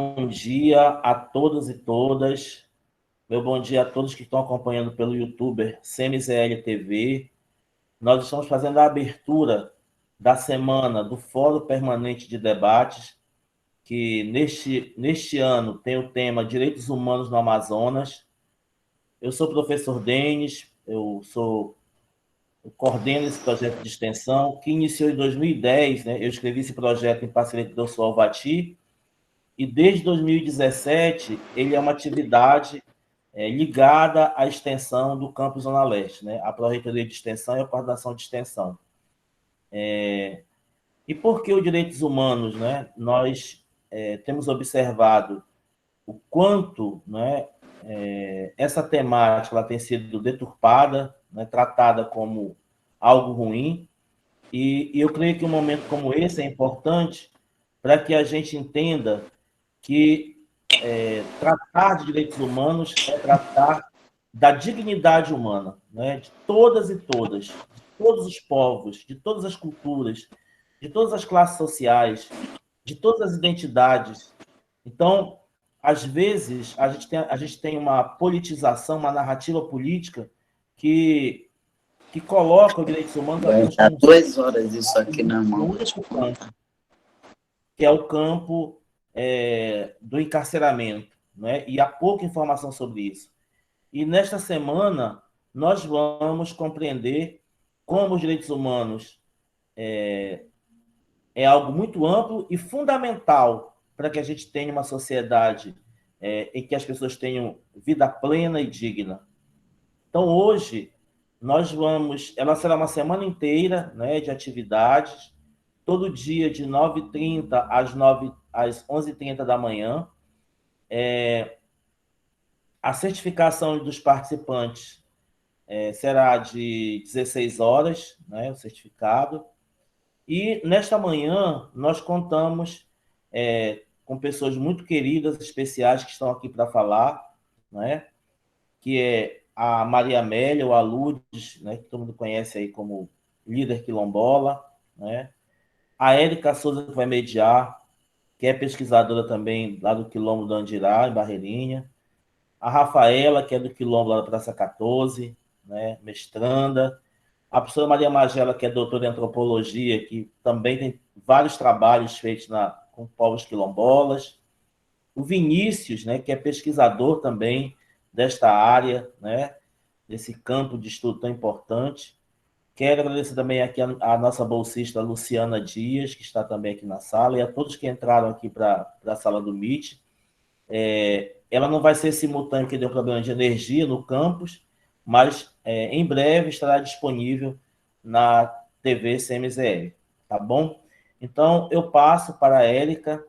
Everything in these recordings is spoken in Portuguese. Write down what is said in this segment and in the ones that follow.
bom dia a todos e todas. Meu bom dia a todos que estão acompanhando pelo YouTuber CMZL TV. Nós estamos fazendo a abertura da semana do Fórum Permanente de Debates, que neste ano tem o tema Direitos Humanos no Amazonas. Eu sou o professor Denis, eu coordeno esse projeto de extensão, que iniciou em 2010, né? Eu escrevi esse projeto em parceria com o Dr. Alvati, e desde 2017 ele é uma atividade ligada à extensão do campus Zona Leste, né? A Pró-Reitoria de Extensão e a Coordenação de Extensão. E por que os direitos humanos, né? Nós temos observado o quanto, né, essa temática ela tem sido deturpada, né, tratada como algo ruim, e eu creio que um momento como esse é importante para que a gente entenda que tratar de direitos humanos é tratar da dignidade humana, né? De todas e todas, de todos os povos, de todas as culturas, de todas as classes sociais, de todas as identidades. Então, às vezes, a gente tem uma politização, uma narrativa política que coloca os direitos humanos Vai apenas dar como 2 horas isso aqui na um mão. único campo, que é o campo do encarceramento, né? E há pouca informação sobre isso. E nesta semana, nós vamos compreender como os direitos humanos é algo muito amplo e fundamental para que a gente tenha uma sociedade em que as pessoas tenham vida plena e digna. Então, hoje, ela será uma semana inteira, né, de atividades, todo dia de 9h30 às 11h30 da manhã. A certificação dos participantes será de 16 horas, né, o certificado. E nesta manhã nós contamos com pessoas muito queridas, especiais, que estão aqui para falar, né, que é a Maria Amélia, ou a Lourdes, né, que todo mundo conhece aí como líder quilombola, né, a Érica Souza, que vai mediar, que é pesquisadora também lá do Quilombo do Andirá, em Barreirinha, a Rafaela, que é do Quilombo lá da Praça 14, né, mestranda, a professora Maria Magela, que é doutora em antropologia, que também tem vários trabalhos feitos com povos quilombolas, o Vinícius, né, que é pesquisador também desta área, né, desse campo de estudo tão importante. Quero agradecer também aqui a nossa bolsista Luciana Dias, que está também aqui na sala, e a todos que entraram aqui para a sala do Meet. Ela não vai ser simultânea, porque deu problema de energia no campus, mas em breve estará disponível na TV CMZL, tá bom? Então, eu passo para a Érica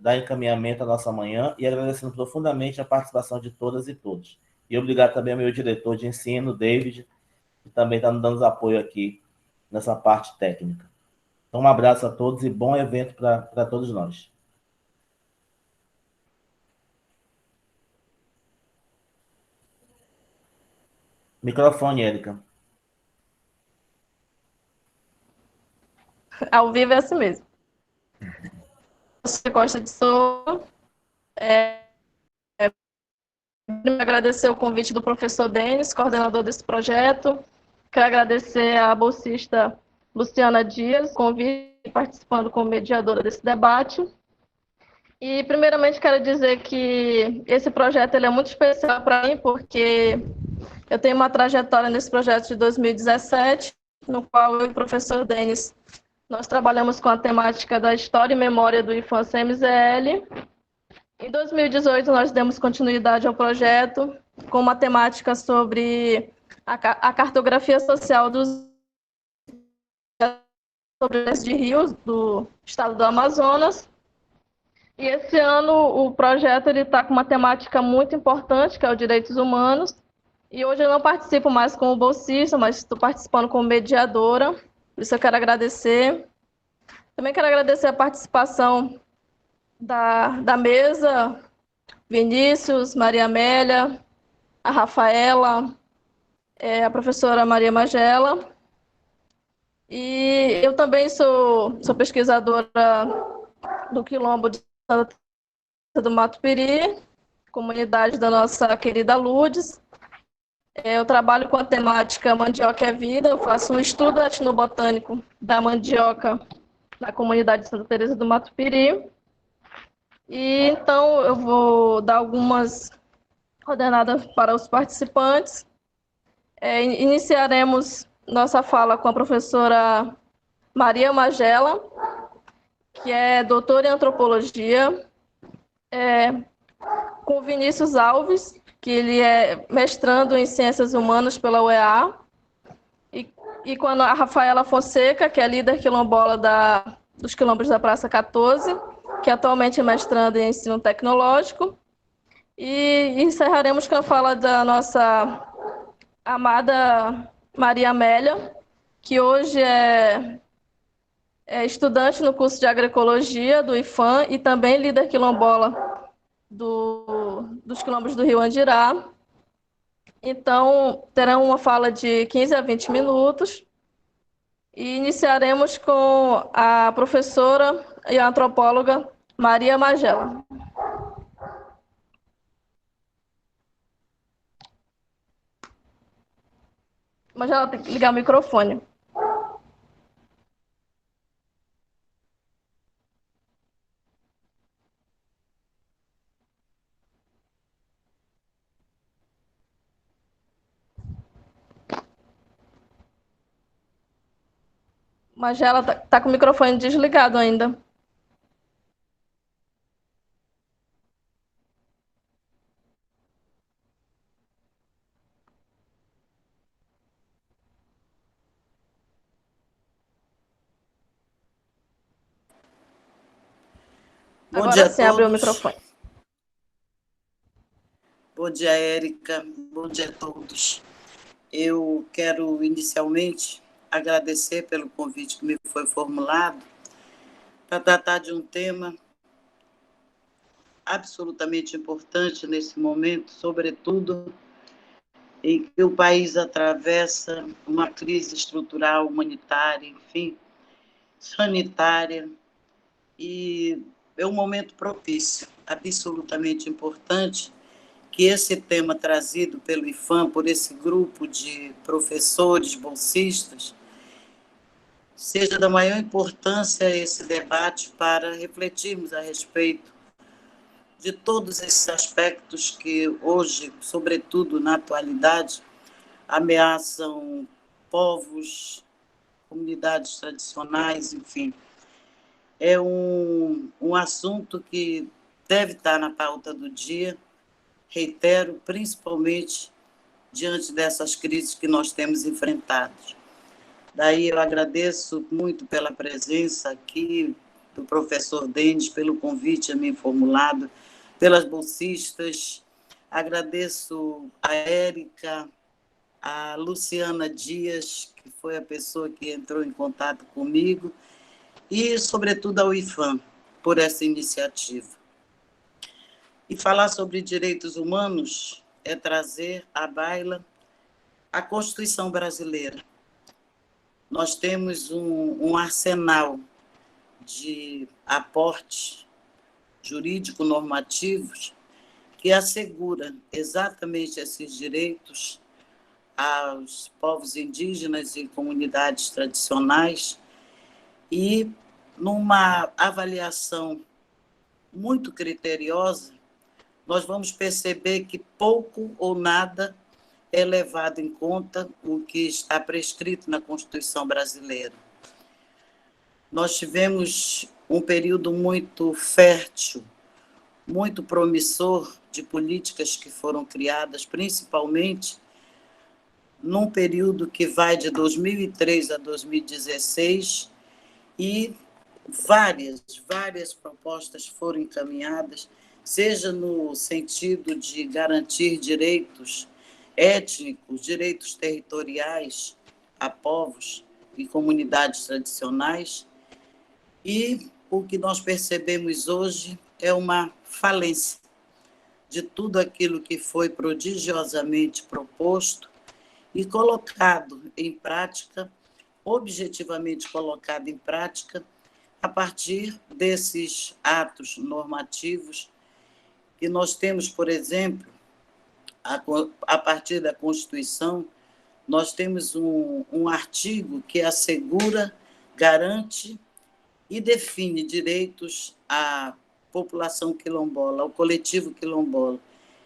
dar encaminhamento à nossa manhã e agradecendo profundamente a participação de todas e todos. E obrigado também ao meu diretor de ensino, David, que também está nos dando apoio aqui nessa parte técnica. Então, um abraço a todos e bom evento para todos nós. Microfone, Érica. Ao vivo é assim mesmo. Você gosta de som? Agradecer o convite do professor Denis, coordenador desse projeto. Quero agradecer à bolsista Luciana Dias, convite, participando como mediadora desse debate. E, primeiramente, quero dizer que esse projeto ele é muito especial para mim, porque eu tenho uma trajetória nesse projeto de 2017, no qual eu e o professor Denis nós trabalhamos com a temática da história e memória do Infância MZL. Em 2018, nós demos continuidade ao projeto com uma temática sobre a cartografia social dos de rios do estado do Amazonas. E esse ano o projeto está com uma temática muito importante, que é os direitos humanos. E hoje eu não participo mais como bolsista, mas estou participando como mediadora. Por isso eu quero agradecer. Também quero agradecer a participação da mesa, Vinícius, Maria Amélia, a Rafaela, a professora Maria Magela. E eu também sou pesquisadora do Quilombo de Santa do Matupiri, comunidade da nossa querida Lourdes. Eu trabalho com a temática Mandioca é Vida, eu faço um estudo etnobotânico da mandioca na comunidade de Santa Teresa do Matupiri. E então eu vou dar algumas coordenadas para os participantes. Iniciaremos nossa fala com a professora Maria Magela, que é doutora em antropologia, com o Vinícius Alves, que ele é mestrando em ciências humanas pela UEA, e com a Rafaela Fonseca, que é líder quilombola dos quilombos da Praça 14, que atualmente é mestrando em ensino tecnológico. E encerraremos com a fala da nossa amada Maria Amélia, que hoje é estudante no curso de agroecologia do IFAM e também líder quilombola dos quilombos do Rio Andirá. Então, terão uma fala de 15 a 20 minutos e iniciaremos com a professora e a antropóloga Maria Magela. Magela, tem que ligar o microfone. Magela tá com o microfone desligado ainda. Bom Agora dia a sim, abriu o todos. microfone. Bom dia, Érica. Bom dia a todos. Eu quero inicialmente agradecer pelo convite que me foi formulado para tratar de um tema absolutamente importante nesse momento, sobretudo em que o país atravessa uma crise estrutural, humanitária, enfim, sanitária, e é um momento propício, absolutamente importante, que esse tema trazido pelo IFAM, por esse grupo de professores, bolsistas, seja da maior importância esse debate para refletirmos a respeito de todos esses aspectos que hoje, sobretudo na atualidade, ameaçam povos, comunidades tradicionais, enfim. É um assunto que deve estar na pauta do dia, reitero, principalmente diante dessas crises que nós temos enfrentado. Daí eu agradeço muito pela presença aqui do professor Denis, pelo convite a mim formulado, pelas bolsistas. Agradeço a Érica, a Luciana Dias, que foi a pessoa que entrou em contato comigo, e, sobretudo, ao IFAM, por essa iniciativa. E falar sobre direitos humanos é trazer à baila a Constituição brasileira. Nós temos um arsenal de aportes jurídico-normativos que assegura exatamente esses direitos aos povos indígenas e comunidades tradicionais, e numa avaliação muito criteriosa, nós vamos perceber que pouco ou nada é levado em conta o que está prescrito na Constituição brasileira. Nós tivemos um período muito fértil, muito promissor de políticas que foram criadas, principalmente num período que vai de 2003 a 2016, e várias propostas foram encaminhadas, seja no sentido de garantir direitos étnicos, direitos territoriais a povos e comunidades tradicionais, e o que nós percebemos hoje é uma falência de tudo aquilo que foi prodigiosamente proposto e colocado em prática, objetivamente colocado em prática, a partir desses atos normativos que nós temos, por exemplo, a partir da Constituição, nós temos um artigo que assegura, garante e define direitos à população quilombola, ao coletivo quilombola.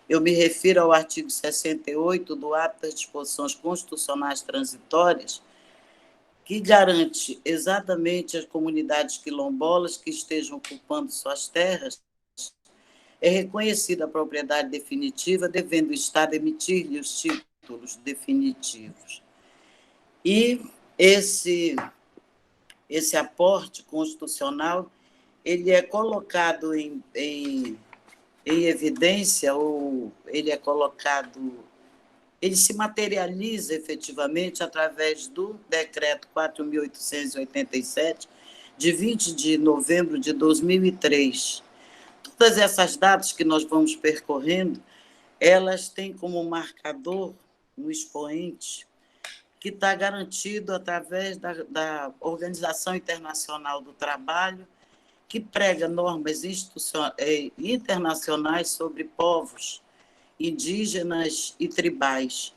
Eu me refiro ao artigo 68 do Ato das Disposições Constitucionais Transitórias, que garante exatamente às comunidades quilombolas que estejam ocupando suas terras, é reconhecida a propriedade definitiva, devendo o Estado emitir-lhe os títulos definitivos. E esse aporte constitucional ele é colocado em evidência, ou ele se materializa efetivamente através do Decreto 4.887, de 20 de novembro de 2003. Todas essas datas que nós vamos percorrendo, elas têm como marcador um expoente que está garantido através da Organização Internacional do Trabalho, que prega normas internacionais sobre povos indígenas e tribais.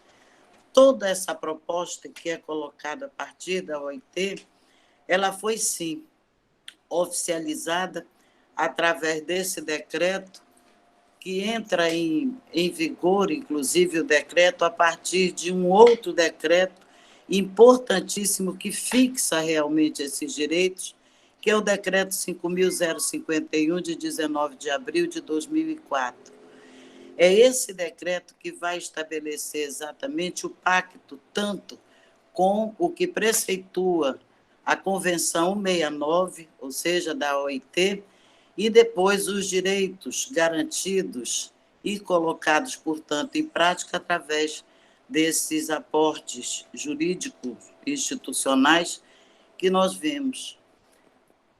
Toda essa proposta que é colocada a partir da OIT, ela foi, sim, oficializada através desse decreto, que entra em vigor, inclusive o decreto, a partir de um outro decreto importantíssimo que fixa realmente esses direitos, que é o decreto 5.051, de 19 de abril de 2004. É esse decreto que vai estabelecer exatamente o pacto, tanto com o que preceitua a Convenção 169, ou seja, da OIT, e depois os direitos garantidos e colocados, portanto, em prática através desses aportes jurídicos institucionais que nós vemos.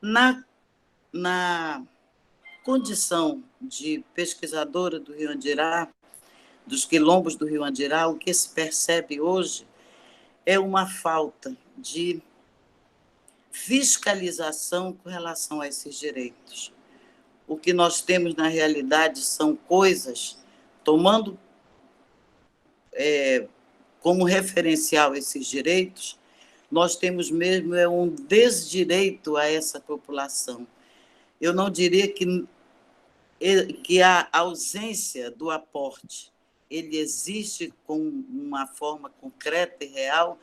Na condição de pesquisadora do Rio Andirá, dos quilombos do Rio Andirá, o que se percebe hoje é uma falta de fiscalização com relação a esses direitos. O que nós temos, na realidade, são coisas, tomando como referencial esses direitos, nós temos mesmo um desdireito a essa população. Eu não diria que a ausência do aporte, ele existe com uma forma concreta e real,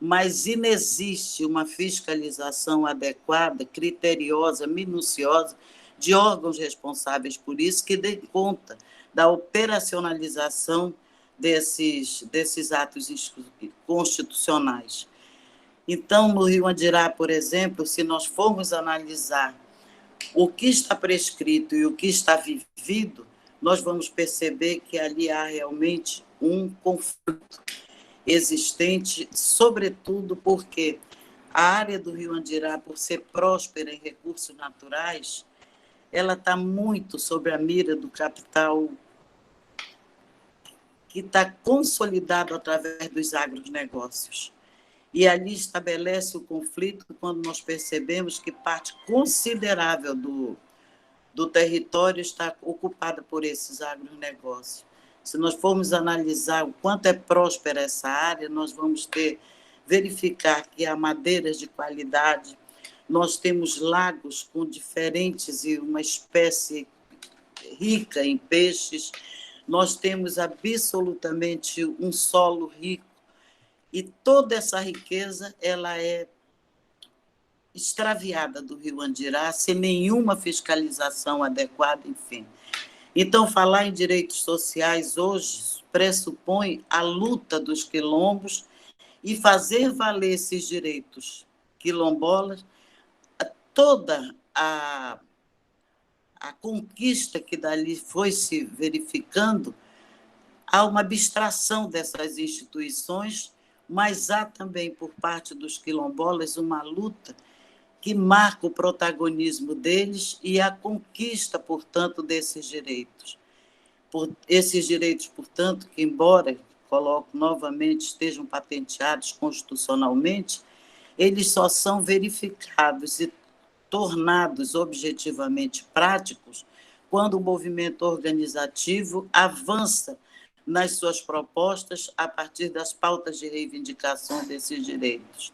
mas inexiste uma fiscalização adequada, criteriosa, minuciosa, de órgãos responsáveis por isso, que dê conta da operacionalização desses atos constitucionais. Então, no Rio Andirá, por exemplo, se nós formos analisar o que está prescrito e o que está vivido, nós vamos perceber que ali há realmente um conflito existente, sobretudo porque a área do Rio Andirá, por ser próspera em recursos naturais, ela está muito sob a mira do capital que está consolidado através dos agronegócios. E ali estabelece o conflito quando nós percebemos que parte considerável do território está ocupada por esses agronegócios. Se nós formos analisar o quanto é próspera essa área, nós vamos verificar que há madeiras de qualidade, nós temos lagos com diferentes e uma espécie rica em peixes, nós temos absolutamente um solo rico, e toda essa riqueza ela é extraviada do Rio Andirá, sem nenhuma fiscalização adequada, enfim. Então, falar em direitos sociais hoje pressupõe a luta dos quilombos e fazer valer esses direitos quilombolas, toda a conquista que dali foi se verificando, há uma abstração dessas instituições, mas há também, por parte dos quilombolas, uma luta que marca o protagonismo deles e a conquista, portanto, desses direitos. Esses direitos, portanto, que, embora, coloco novamente, estejam patenteados constitucionalmente, eles só são verificados e tornados objetivamente práticos quando o movimento organizativo avança nas suas propostas a partir das pautas de reivindicação desses direitos.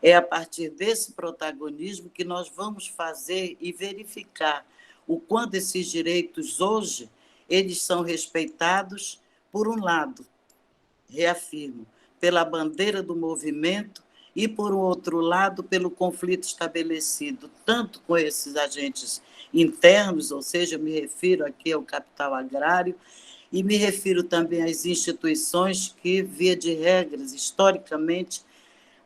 É a partir desse protagonismo que nós vamos fazer e verificar o quanto esses direitos hoje eles são respeitados, por um lado, reafirmo, pela bandeira do movimento e, por um outro lado, pelo conflito estabelecido, tanto com esses agentes internos, ou seja, me refiro aqui ao capital agrário, e me refiro também às instituições que, via de regras, historicamente,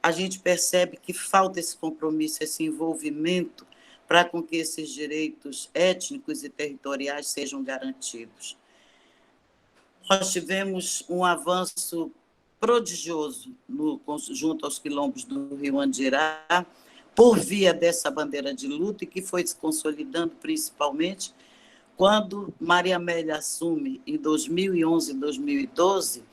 a gente percebe que falta esse compromisso, esse envolvimento para com que esses direitos étnicos e territoriais sejam garantidos. Nós tivemos um avanço prodigioso junto aos quilombos do Rio Andirá, por via dessa bandeira de luta, e que foi se consolidando principalmente quando Maria Amélia assume, em 2011 e 2012,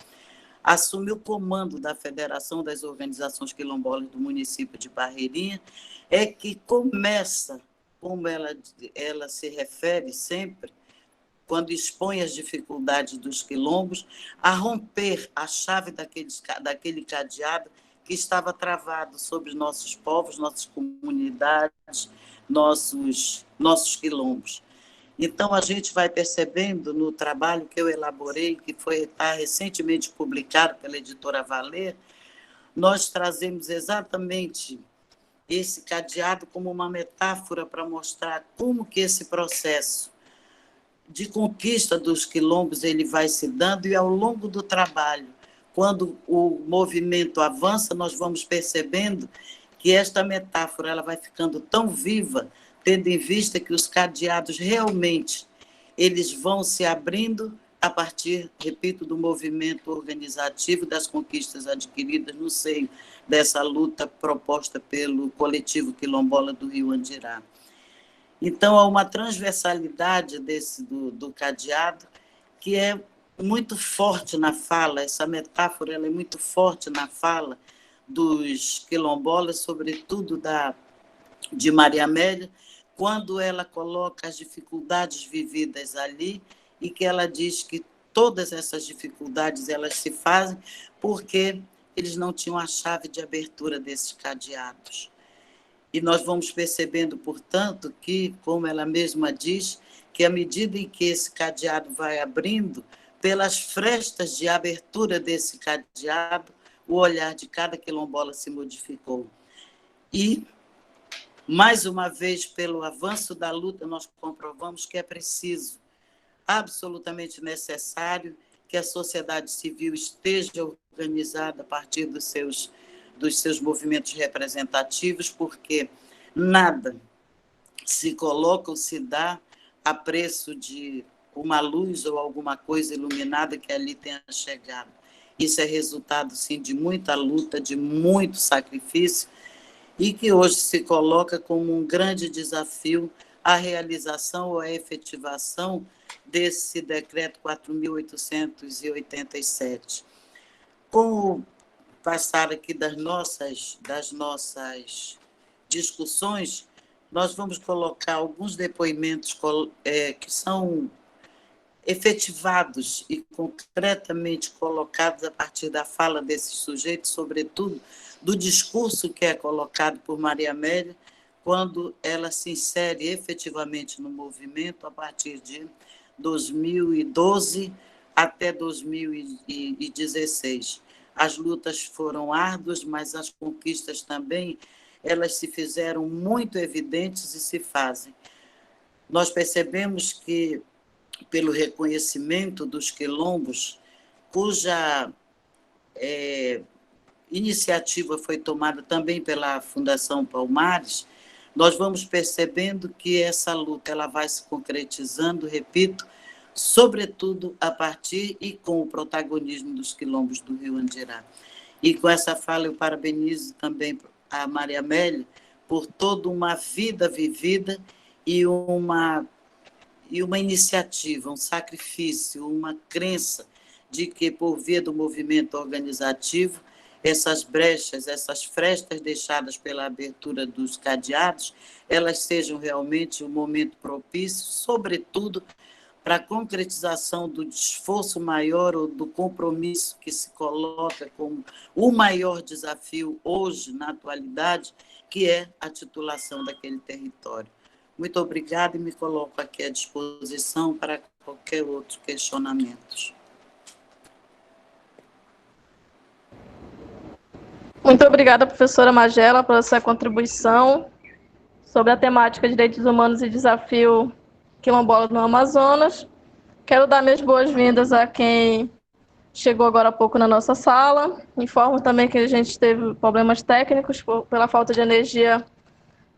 assume o comando da Federação das Organizações Quilombolas do município de Barreirinha, é que começa, como ela se refere sempre, quando expõe as dificuldades dos quilombos, a romper a chave daquele cadeado que estava travado sobre nossos povos, nossas comunidades, nossos quilombos. Então, a gente vai percebendo no trabalho que eu elaborei, que está recentemente publicado pela editora Valer, nós trazemos exatamente esse cadeado como uma metáfora para mostrar como que esse processo de conquista dos quilombos ele vai se dando, e ao longo do trabalho, quando o movimento avança, nós vamos percebendo que esta metáfora ela vai ficando tão viva, tendo em vista que os cadeados realmente eles vão se abrindo a partir, repito, do movimento organizativo, das conquistas adquiridas no seio dessa luta proposta pelo coletivo quilombola do Rio Andirá. Então, há uma transversalidade do cadeado que é muito forte na fala, essa metáfora ela é muito forte na fala dos quilombolas, sobretudo de Maria Amélia, quando ela coloca as dificuldades vividas ali e que ela diz que todas essas dificuldades elas se fazem porque eles não tinham a chave de abertura desses cadeados. E nós vamos percebendo, portanto, que, como ela mesma diz, que à medida em que esse cadeado vai abrindo, pelas frestas de abertura desse cadeado, o olhar de cada quilombola se modificou. E, mais uma vez, pelo avanço da luta, nós comprovamos que é preciso, absolutamente necessário, que a sociedade civil esteja organizada a partir dos seus movimentos representativos, porque nada se coloca ou se dá a preço de uma luz ou alguma coisa iluminada que ali tenha chegado. Isso é resultado, sim, de muita luta, de muito sacrifício, e que hoje se coloca como um grande desafio a realização ou a efetivação desse decreto 4.887. Com o passar aqui das nossas discussões, nós vamos colocar alguns depoimentos que são efetivados e concretamente colocados a partir da fala desses sujeitos, sobretudo do discurso que é colocado por Maria Amélia, quando ela se insere efetivamente no movimento a partir de 2012 até 2016. As lutas foram árduas, mas as conquistas também, elas se fizeram muito evidentes e se fazem. Nós percebemos que, pelo reconhecimento dos quilombos, cuja iniciativa foi tomada também pela Fundação Palmares, nós vamos percebendo que essa luta ela vai se concretizando, repito, sobretudo a partir e com o protagonismo dos quilombos do Rio Andirá. E com essa fala eu parabenizo também a Maria Amélia por toda uma vida vivida e uma iniciativa, um sacrifício, uma crença de que, por via do movimento organizativo, essas brechas, essas frestas deixadas pela abertura dos cadeados, elas sejam realmente um momento propício, sobretudo para a concretização do esforço maior ou do compromisso que se coloca como o maior desafio hoje, na atualidade, que é a titulação daquele território. Muito obrigada e me coloco aqui à disposição para qualquer outro questionamento. Muito obrigada, professora Magela, pela sua contribuição sobre a temática de direitos humanos e desafio quilombola no Amazonas. Quero dar minhas boas-vindas a quem chegou agora há pouco na nossa sala. Informo também que a gente teve problemas técnicos pela falta de energia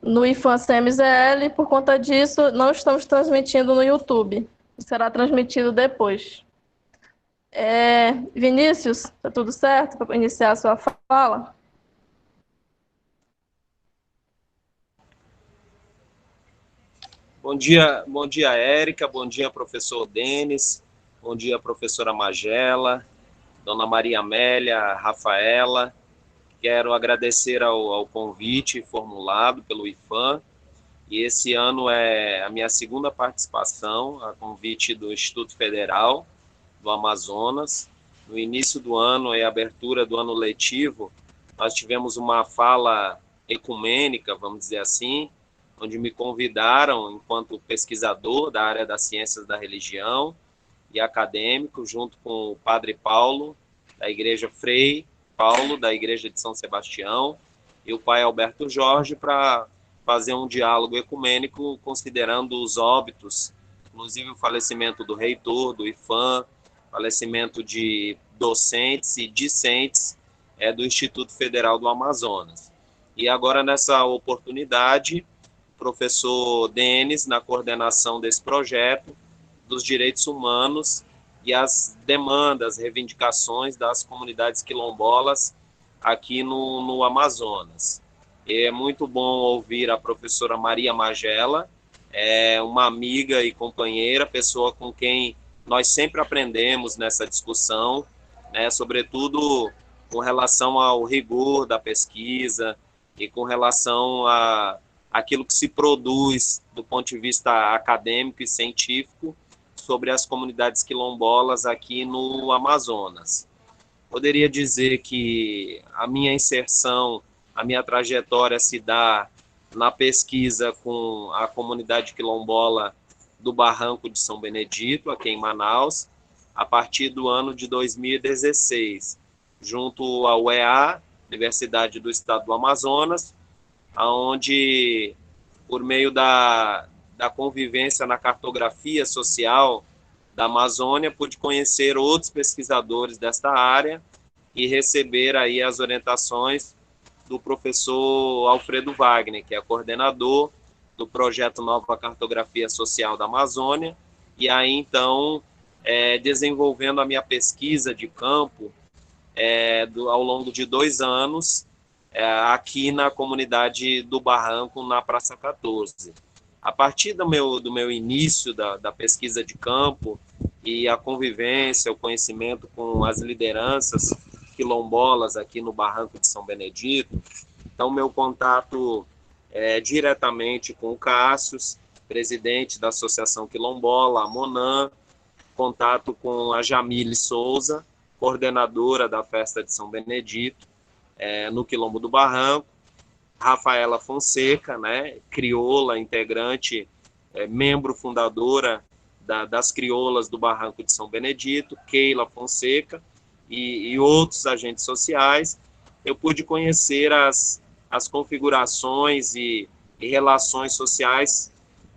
no IFAM CMZL. Por conta disso, não estamos transmitindo no YouTube. Será transmitido depois. Vinícius, está tudo certo para iniciar a sua fala? Bom dia, Érica, bom dia, professor Denis, bom dia, professora Magela, dona Maria Amélia, Rafaela. Quero agradecer ao convite formulado pelo IFAM, e esse ano é a minha segunda participação, a convite do Instituto Federal do Amazonas. No início do ano e abertura do ano letivo, nós tivemos uma fala ecumênica, vamos dizer assim, onde me convidaram, enquanto pesquisador da área das ciências da religião e acadêmico, junto com o padre Paulo, da Igreja Frei Paulo, da Igreja de São Sebastião, e o pai Alberto Jorge, para fazer um diálogo ecumênico, considerando os óbitos, inclusive o falecimento do reitor, do IFAM, falecimento de docentes e discentes do Instituto Federal do Amazonas. E agora, nessa oportunidade, professor Denis, na coordenação desse projeto, dos direitos humanos e as demandas, reivindicações das comunidades quilombolas aqui no Amazonas. É muito bom ouvir a professora Maria Magela, uma amiga e companheira, pessoa com quem nós sempre aprendemos nessa discussão, né, sobretudo com relação ao rigor da pesquisa e com relação a aquilo que se produz do ponto de vista acadêmico e científico sobre as comunidades quilombolas aqui no Amazonas. Poderia dizer que a minha inserção, a minha trajetória se dá na pesquisa com a comunidade quilombola do Barranco de São Benedito, aqui em Manaus, a partir do ano de 2016, junto à UEA, Universidade do Estado do Amazonas, onde, por meio da convivência na cartografia social da Amazônia, pude conhecer outros pesquisadores desta área e receber aí as orientações do professor Alfredo Wagner, que é coordenador do projeto Nova Cartografia Social da Amazônia, e aí, então, desenvolvendo a minha pesquisa de campo ao longo de 2 anos, aqui na comunidade do Barranco, na Praça 14. A partir do meu início da pesquisa de campo e a convivência, o conhecimento com as lideranças quilombolas aqui no Barranco de São Benedito, então meu contato diretamente com o Cássius, presidente da Associação Quilombola, a Monan, contato com a Jamile Souza, coordenadora da Festa de São Benedito, no Quilombo do Barranco, Rafaela Fonseca, né, crioula, integrante, membro fundadora das crioulas do Barranco de São Benedito, Keila Fonseca e outros agentes sociais. Eu pude conhecer as configurações e relações sociais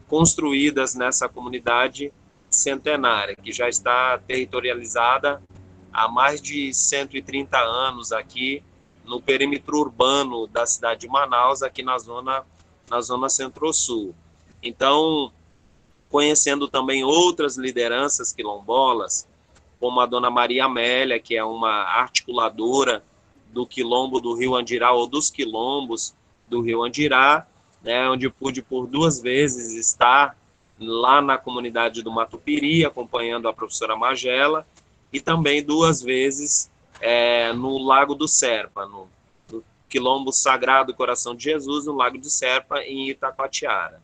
construídas nessa comunidade centenária, que já está territorializada há mais de 130 anos aqui no perímetro urbano da cidade de Manaus, aqui na zona centro-sul. Então, conhecendo também outras lideranças quilombolas, como a dona Maria Amélia, que é uma articuladora do quilombo do Rio Andirá, ou dos quilombos do Rio Andirá, né, onde pude por 2 vezes estar lá na comunidade do Matupiri, acompanhando a professora Magela, e também 2 vezes no Lago do Serpa, no Quilombo Sagrado Coração de Jesus, no Lago do Serpa, em Itacoatiara.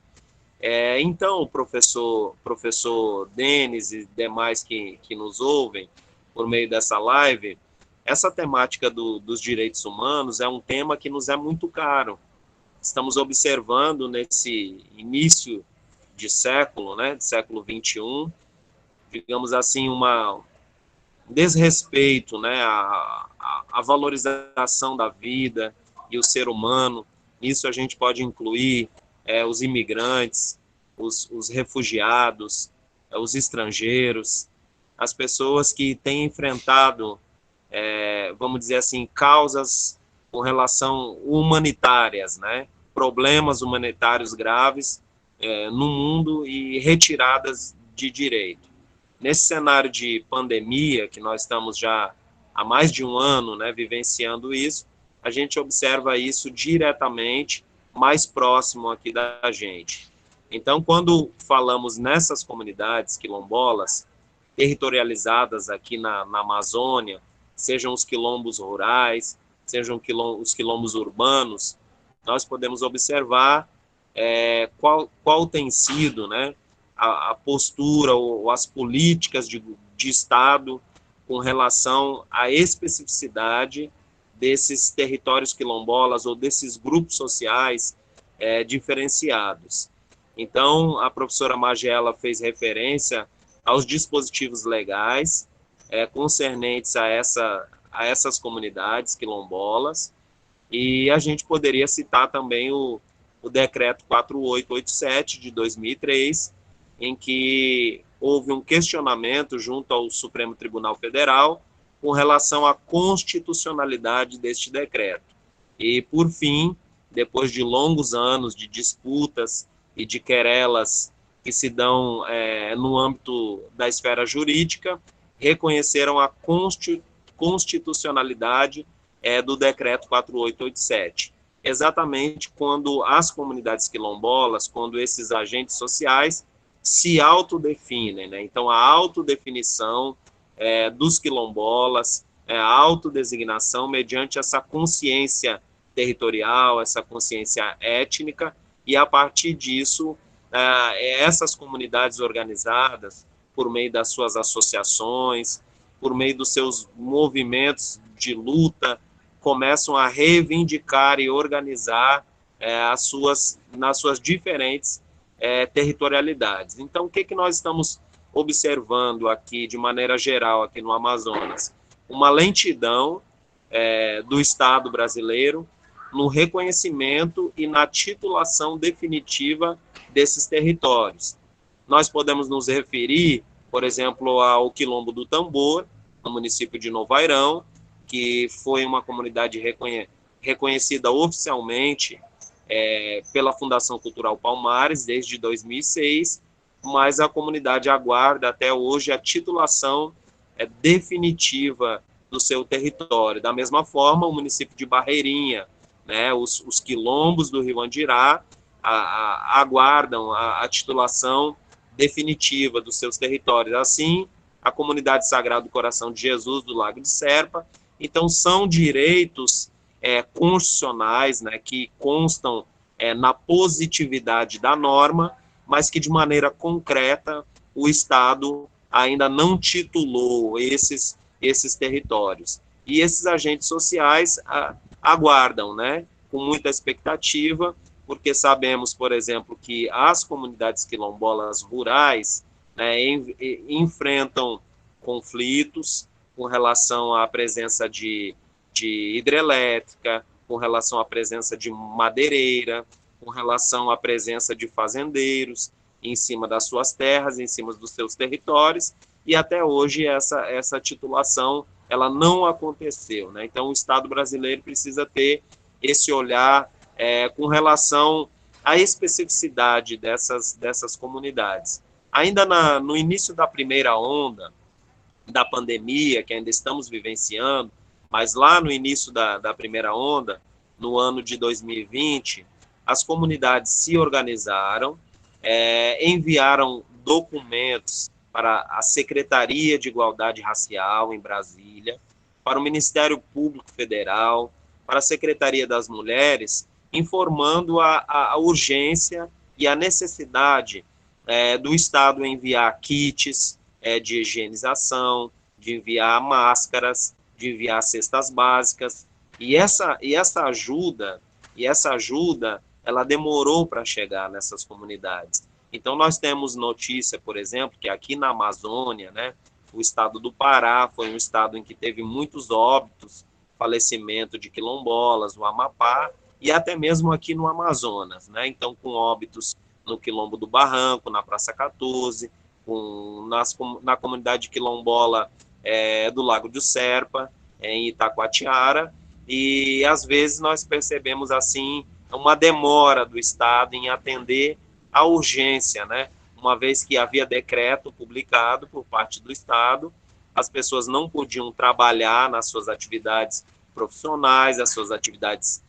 Então, professor Denis e demais que nos ouvem por meio dessa live, essa temática dos direitos humanos é um tema que nos é muito caro. Estamos observando nesse início de século, né, de século XXI, digamos assim, um desrespeito, né, à valorização da vida e o ser humano. Isso a gente pode incluir os imigrantes, os refugiados, os estrangeiros, as pessoas que têm enfrentado, vamos dizer assim, causas com relação humanitárias, né, problemas humanitários graves no mundo e retiradas de direito. Nesse cenário de pandemia, que nós estamos já há mais de um ano, né, vivenciando isso, a gente observa isso diretamente, mais próximo aqui da gente. Então, quando falamos nessas comunidades quilombolas, territorializadas aqui na Amazônia, sejam os quilombos rurais, sejam os quilombos urbanos, nós podemos observar qual tem sido, né, a postura ou as políticas de Estado com relação à especificidade desses territórios quilombolas ou desses grupos sociais diferenciados. Então, a professora Magela fez referência aos dispositivos legais concernentes a essas comunidades quilombolas, e a gente poderia citar também o decreto 4887 de 2003, em que houve um questionamento junto ao Supremo Tribunal Federal com relação à constitucionalidade deste decreto. E, por fim, depois de longos anos de disputas e de querelas que se dão no âmbito da esfera jurídica, reconheceram a constitucionalidade do decreto 4887. Exatamente quando as comunidades quilombolas, quando esses agentes sociais se autodefinem, né? Então, a autodefinição dos quilombolas, a autodesignação mediante essa consciência territorial, essa consciência étnica, e a partir disso, essas comunidades organizadas, por meio das suas associações, por meio dos seus movimentos de luta, começam a reivindicar e organizar nas suas diferentes territorialidades. Então, o que nós estamos observando aqui, de maneira geral, aqui no Amazonas? Uma lentidão do Estado brasileiro no reconhecimento e na titulação definitiva desses territórios. Nós podemos nos referir, por exemplo, ao Quilombo do Tambor, no município de Novairão, que foi uma comunidade reconhecida oficialmente pela Fundação Cultural Palmares desde 2006, mas a comunidade aguarda até hoje a titulação definitiva do seu território. Da mesma forma, o município de Barreirinha, né, os quilombos do Rio Andirá aguardam a titulação definitiva dos seus territórios. Assim, a comunidade Sagrado Coração de Jesus do Lago de Serpa. Então, são direitos constitucionais, né, que constam na positividade da norma, mas que de maneira concreta o Estado ainda não titulou esses territórios. E esses agentes sociais aguardam, né, com muita expectativa, porque sabemos, por exemplo, que as comunidades quilombolas rurais, né, enfrentam conflitos com relação à presença de hidrelétrica, com relação à presença de madeireira, com relação à presença de fazendeiros em cima das suas terras, em cima dos seus territórios, e até hoje essa titulação ela não aconteceu, né? Então o Estado brasileiro precisa ter esse olhar com relação à especificidade dessas comunidades. Ainda no início da primeira onda da pandemia, que ainda estamos vivenciando, mas lá no início da primeira onda, no ano de 2020, as comunidades se organizaram, enviaram documentos para a Secretaria de Igualdade Racial em Brasília, para o Ministério Público Federal, para a Secretaria das Mulheres, informando a urgência e a necessidade do Estado enviar kits de higienização, de enviar máscaras, de enviar cestas básicas, e essa ajuda, ela demorou para chegar nessas comunidades. Então, nós temos notícia, por exemplo, que aqui na Amazônia, né, o estado do Pará foi um estado em que teve muitos óbitos, falecimento de quilombolas, no Amapá, e até mesmo aqui no Amazonas, né? Então, com óbitos no Quilombo do Barranco, na Praça 14, na comunidade quilombola do Lago do Serpa, em Itacoatiara, e às vezes nós percebemos assim uma demora do Estado em atender a urgência, né? Uma vez que havia decreto publicado por parte do Estado, as pessoas não podiam trabalhar nas suas atividades profissionais, as suas atividades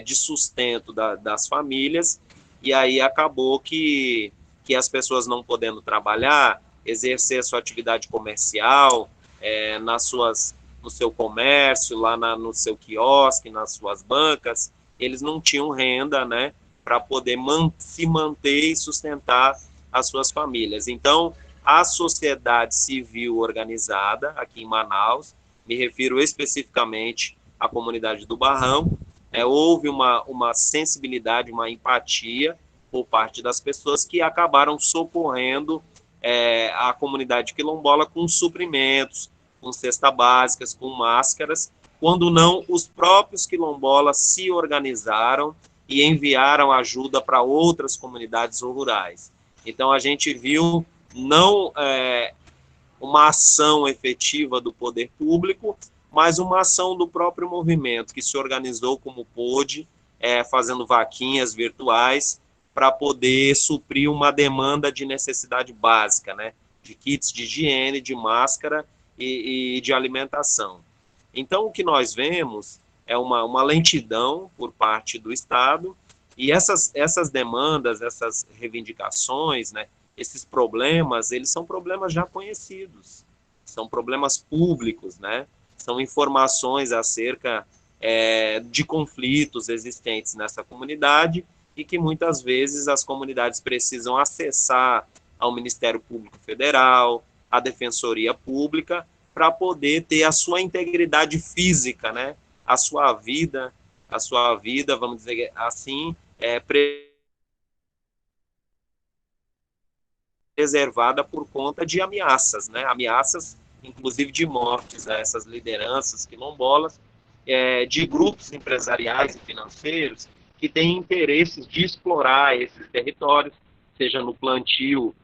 de sustento das famílias, e aí acabou que as pessoas não podendo trabalhar, exercer sua atividade comercial, no seu comércio, lá no seu quiosque, nas suas bancas, eles não tinham renda, né, para poder se manter e sustentar as suas famílias. Então, a sociedade civil organizada aqui em Manaus, me refiro especificamente à comunidade do Barranco, houve uma sensibilidade, uma empatia por parte das pessoas que acabaram socorrendo a comunidade quilombola com suprimentos, com cestas básicas, com máscaras, quando não os próprios quilombolas se organizaram e enviaram ajuda para outras comunidades rurais. Então, a gente viu não uma ação efetiva do poder público, mas uma ação do próprio movimento, que se organizou como pôde, fazendo vaquinhas virtuais para poder suprir uma demanda de necessidade básica, né? De kits de higiene, de máscara e de alimentação. Então, o que nós vemos é uma lentidão por parte do Estado, e essas demandas, essas reivindicações, né, esses problemas, eles são problemas já conhecidos, são problemas públicos, né, são informações acerca de conflitos existentes nessa comunidade, e que muitas vezes as comunidades precisam acessar ao Ministério Público Federal, à Defensoria Pública, para poder ter a sua integridade física, né, a sua vida, vamos dizer assim, preservada por conta de ameaças, né? Ameaças, inclusive de mortes a essas lideranças quilombolas, de grupos empresariais e financeiros que têm interesses de explorar esses territórios, seja no plantio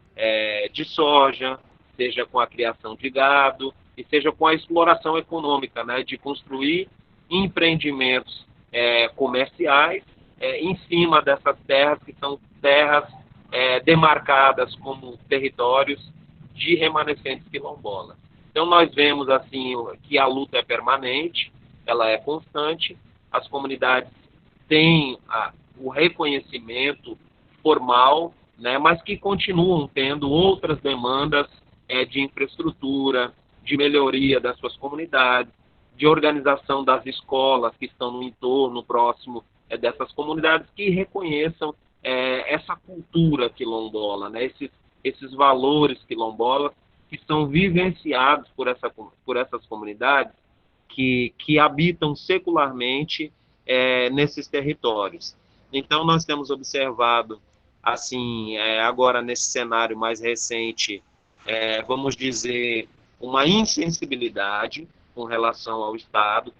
de soja, seja com a criação de gado, e seja com a exploração econômica, né? De construir empreendimentos comerciais em cima dessas terras, que são terras demarcadas como territórios de remanescentes quilombolas. Então, nós vemos assim que a luta é permanente, ela é constante, as comunidades têm o reconhecimento formal, né, mas que continuam tendo outras demandas de infraestrutura, de melhoria das suas comunidades, de organização das escolas que estão no entorno próximo dessas comunidades, que reconheçam essa cultura quilombola, né? Esses valores quilombolas que são vivenciados por essas comunidades que habitam secularmente nesses territórios. Então, nós temos observado, assim, agora nesse cenário mais recente, vamos dizer, uma insensibilidade com relação ao Estado,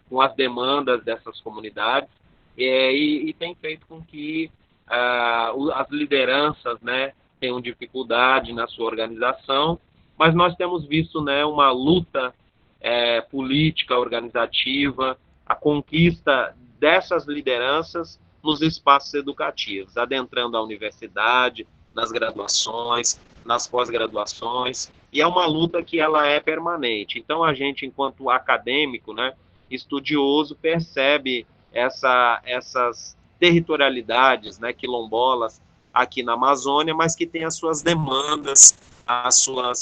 com as demandas dessas comunidades, e tem feito com que as lideranças, né, tenham dificuldade na sua organização, mas nós temos visto, né, uma luta política, organizativa, a conquista dessas lideranças nos espaços educativos, adentrando a universidade, nas graduações, nas pós-graduações, e é uma luta que ela é permanente. Então, a gente, enquanto acadêmico, né, estudioso, percebe essas territorialidades, né, quilombolas aqui na Amazônia, mas que tem as suas demandas,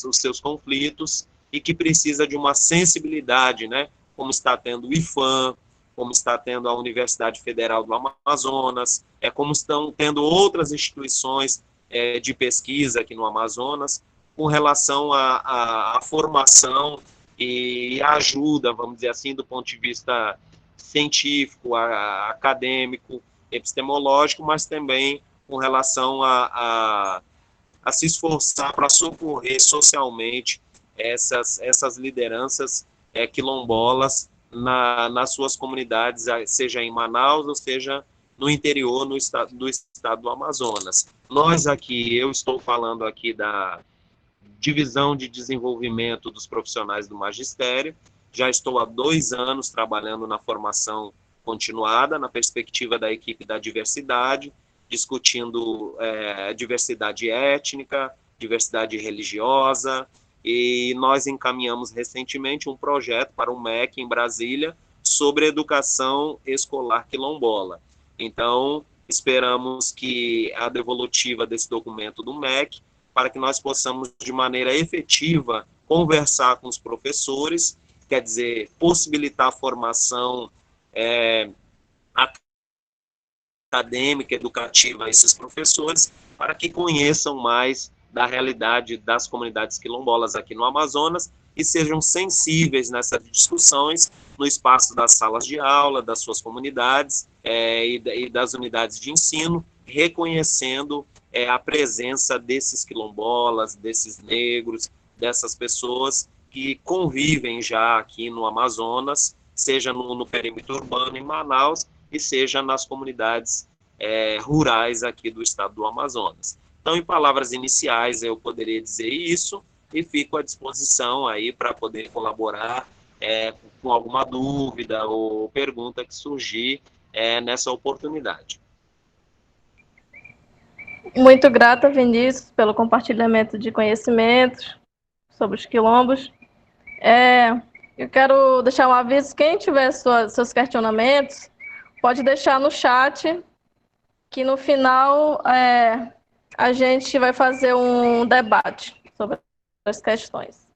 os seus conflitos, e que precisa de uma sensibilidade, né, como está tendo o IFAM, como está tendo a Universidade Federal do Amazonas, como estão tendo outras instituições de pesquisa aqui no Amazonas, com relação à formação e a ajuda, vamos dizer assim, do ponto de vista científico, acadêmico, epistemológico, mas também com relação a se esforçar para socorrer socialmente essas lideranças quilombolas nas suas comunidades, seja em Manaus ou seja no interior do estado do Amazonas. Nós aqui, eu estou falando aqui da Divisão de Desenvolvimento dos Profissionais do Magistério, já estou há 2 anos trabalhando na formação continuada, na perspectiva da equipe da diversidade, discutindo diversidade étnica, diversidade religiosa, e nós encaminhamos recentemente um projeto para o MEC em Brasília sobre educação escolar quilombola. Então, esperamos que a devolutiva desse documento do MEC, para que nós possamos, de maneira efetiva, conversar com os professores, quer dizer, possibilitar a formação acadêmica, educativa a esses professores, para que conheçam mais da realidade das comunidades quilombolas aqui no Amazonas e sejam sensíveis nessas discussões no espaço das salas de aula, das suas comunidades e das unidades de ensino, reconhecendo a presença desses quilombolas, desses negros, dessas pessoas que convivem já aqui no Amazonas, seja no perímetro urbano em Manaus, e seja nas comunidades rurais aqui do estado do Amazonas. Então, em palavras iniciais, eu poderia dizer isso e fico à disposição aí para poder colaborar com alguma dúvida ou pergunta que surgir nessa oportunidade. Muito grata, Vinícius, pelo compartilhamento de conhecimentos sobre os quilombos. Eu quero deixar um aviso, quem tiver seus questionamentos, pode deixar no chat, que no final a gente vai fazer um debate sobre as questões.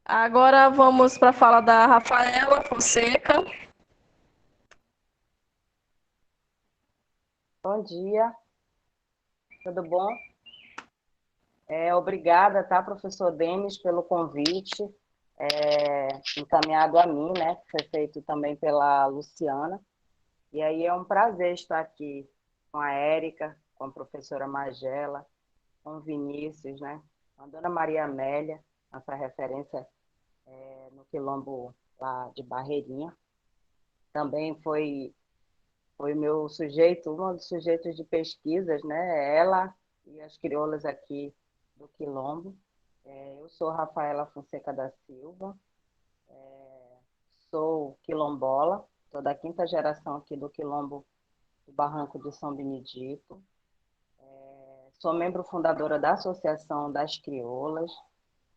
Agora vamos para a fala da Rafaela Fonseca. Bom dia, tudo bom? Obrigada, tá, professor Denis, pelo convite, encaminhado a mim, né, que foi feito também pela Luciana. E aí é um prazer estar aqui com a Érica, com a professora Magela, com o Vinícius, né, com a dona Maria Amélia, nossa referência no quilombo lá de Barreirinha. Também foi meu sujeito, um dos sujeitos de pesquisas, né, ela e as crioulas aqui do quilombo. Eu sou Rafaela Fonseca da Silva, sou quilombola, sou da 5ª geração aqui do quilombo do Barranco de São Benedito. Sou membro fundadora da Associação das Crioulas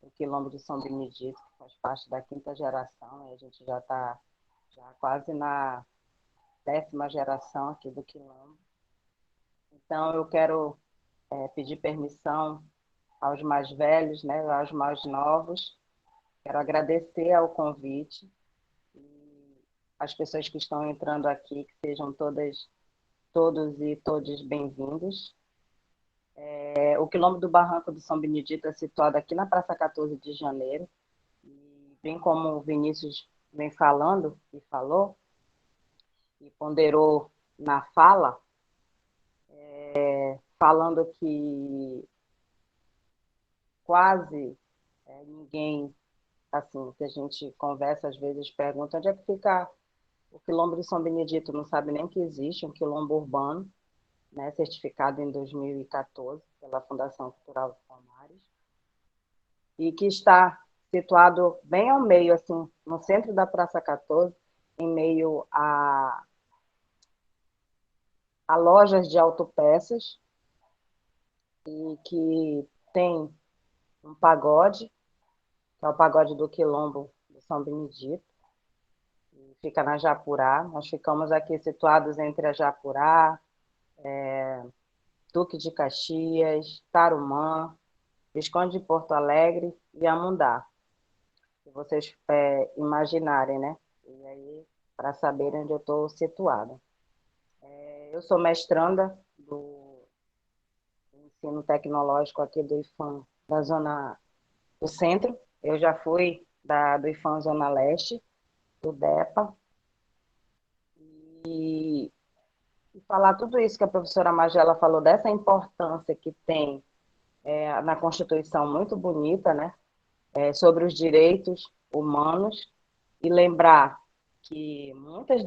do quilombo de São Benedito, que faz parte da 5ª geração, e a gente já está quase na 10ª geração aqui do quilombo. Então, eu quero pedir permissão aos mais velhos, né, aos mais novos. Quero agradecer ao convite e as pessoas que estão entrando aqui, que sejam todos e todas bem-vindos. O Quilombo do Barranco de São Benedito é situado aqui na Praça 14 de Janeiro. E, bem como o Vinícius vem falando e falou, e ponderou na fala, falando que quase ninguém, assim, que a gente conversa, às vezes pergunta onde é que fica o Quilombo de São Benedito, não sabe nem que existe um quilombo urbano, né, certificado em 2014 pela Fundação Cultural Palmares, e que está situado bem ao meio, assim, no centro da Praça 14, em meio a lojas de autopeças, e que tem um pagode, que é o pagode do Quilombo de São Benedito, e fica na Japurá. Nós ficamos aqui situados entre a Japurá, Duque de Caxias, Tarumã, Visconde de Porto Alegre e Amundá. Se vocês imaginarem, né, aí para saber onde eu estou situada. Eu sou mestranda do ensino tecnológico aqui do IFAM, da Zona do Centro. Eu já fui do IFAM Zona Leste, do DEPA. E falar tudo isso que a professora Magela falou, dessa importância que tem na Constituição, muito bonita, né? Sobre os direitos humanos, e lembrar que muitas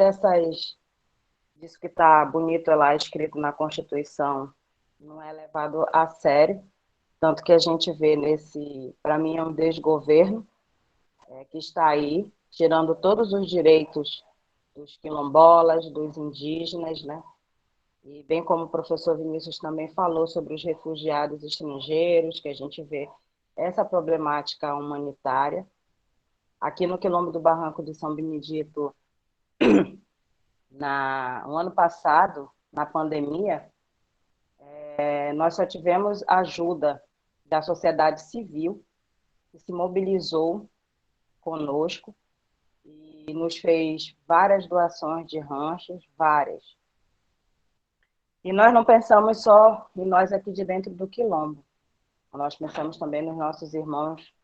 disso que está bonito lá escrito na Constituição não é levado a sério, tanto que a gente vê para mim é um desgoverno que está aí, tirando todos os direitos dos quilombolas, dos indígenas, né? E bem como o professor Vinícius também falou sobre os refugiados estrangeiros, que a gente vê essa problemática humanitária. Aqui no Quilombo do Barranco de São Benedito, no ano passado, na pandemia, nós só tivemos ajuda da sociedade civil, que se mobilizou conosco e nos fez várias doações de ranchos, várias. E nós não pensamos só em nós aqui de dentro do Quilombo, nós pensamos também nos nossos irmãos,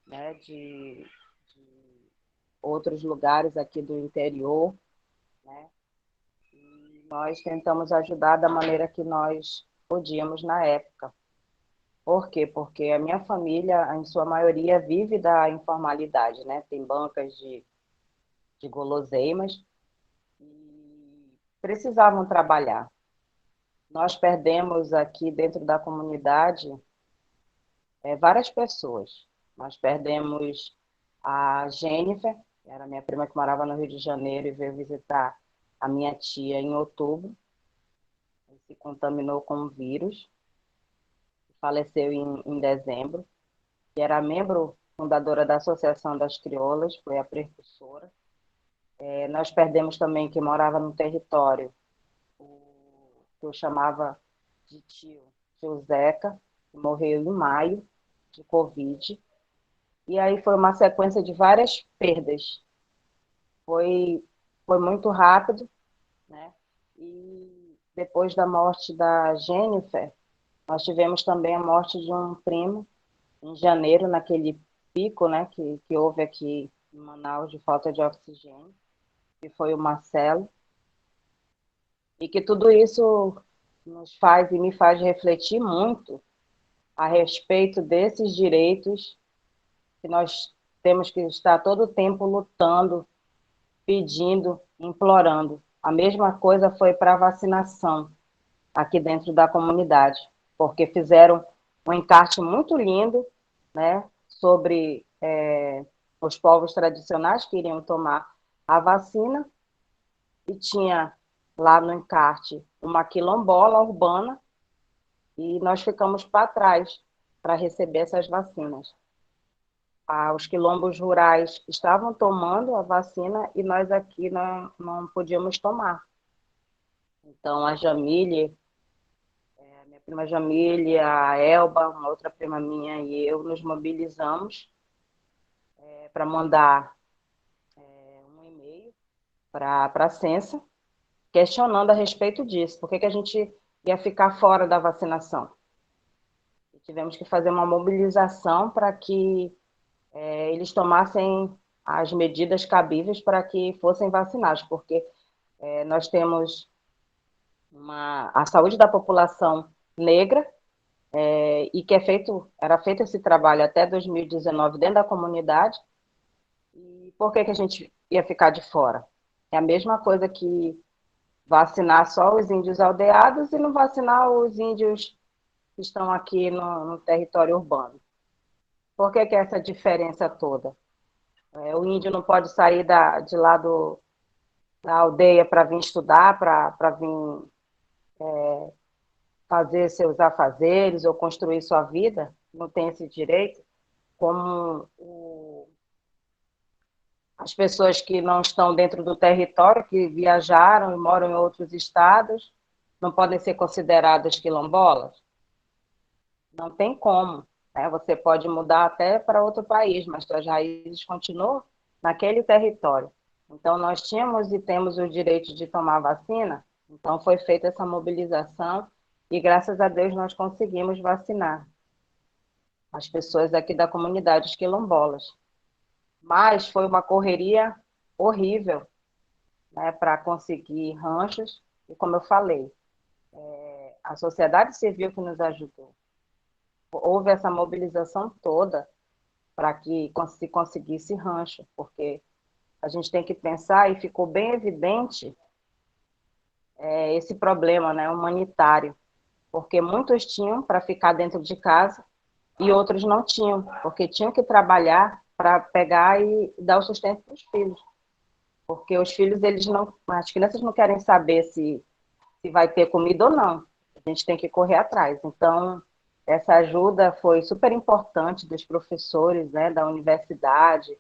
né, de outros lugares aqui do interior, né? E nós tentamos ajudar da maneira que nós podíamos na época. Por quê? Porque a minha família, em sua maioria, vive da informalidade, né? Tem bancas de guloseimas e precisavam trabalhar. Nós perdemos aqui dentro da comunidade várias pessoas. Nós perdemos a Jennifer, que era minha prima que morava no Rio de Janeiro e veio visitar a minha tia em outubro. Ele se contaminou com o vírus, faleceu em dezembro, e era membro fundadora da Associação das Crioulas, foi a precursora. Nós perdemos também quem morava no território, que eu chamava de tio Zeca, que morreu em maio de Covid. E aí foi uma sequência de várias perdas. Foi muito rápido, né? E depois da morte da Jennifer, nós tivemos também a morte de um primo em janeiro, naquele pico, né, que houve aqui em Manaus de falta de oxigênio, que foi o Marcelo. E que tudo isso nos faz e me faz refletir muito a respeito desses direitos que nós temos que estar todo o tempo lutando, pedindo, implorando. A mesma coisa foi para a vacinação aqui dentro da comunidade, porque fizeram um encarte muito lindo, né, sobre os povos tradicionais que iriam tomar a vacina, e tinha lá no encarte uma quilombola urbana, e nós ficamos para trás para receber essas vacinas. Os quilombos rurais estavam tomando a vacina e nós aqui não podíamos tomar. Então, a Jamile, minha prima Jamile, a Elba, uma outra prima minha e eu, nos mobilizamos para mandar um e-mail para a Censa, questionando a respeito disso. Por que a gente ia ficar fora da vacinação? E tivemos que fazer uma mobilização para que eles tomassem as medidas cabíveis para que fossem vacinados, porque nós temos a saúde da população negra, e que era feito esse trabalho até 2019 dentro da comunidade. E por que a gente ia ficar de fora? É a mesma coisa que vacinar só os índios aldeados e não vacinar os índios que estão aqui no território urbano. Por que é essa diferença toda? O índio não pode sair de lá da aldeia para vir estudar, para vir fazer seus afazeres ou construir sua vida, não tem esse direito, como as pessoas que não estão dentro do território, que viajaram e moram em outros estados, não podem ser consideradas quilombolas? Não tem como. Você pode mudar até para outro país, mas suas raízes continuam naquele território. Então, nós tínhamos e temos o direito de tomar vacina, então foi feita essa mobilização e, graças a Deus, nós conseguimos vacinar as pessoas aqui da comunidade, os quilombolas. Mas foi uma correria horrível, né, para conseguir ranchos, e como eu falei, a sociedade civil que nos ajudou. Houve essa mobilização toda para que se conseguisse rancho, porque a gente tem que pensar, e ficou bem evidente esse problema, né, humanitário, porque muitos tinham para ficar dentro de casa e outros não tinham, porque tinham que trabalhar para pegar e dar o sustento para os filhos. Porque os filhos, as crianças não querem saber se vai ter comida ou não. A gente tem que correr atrás. Então, essa ajuda foi super importante dos professores, né, da universidade.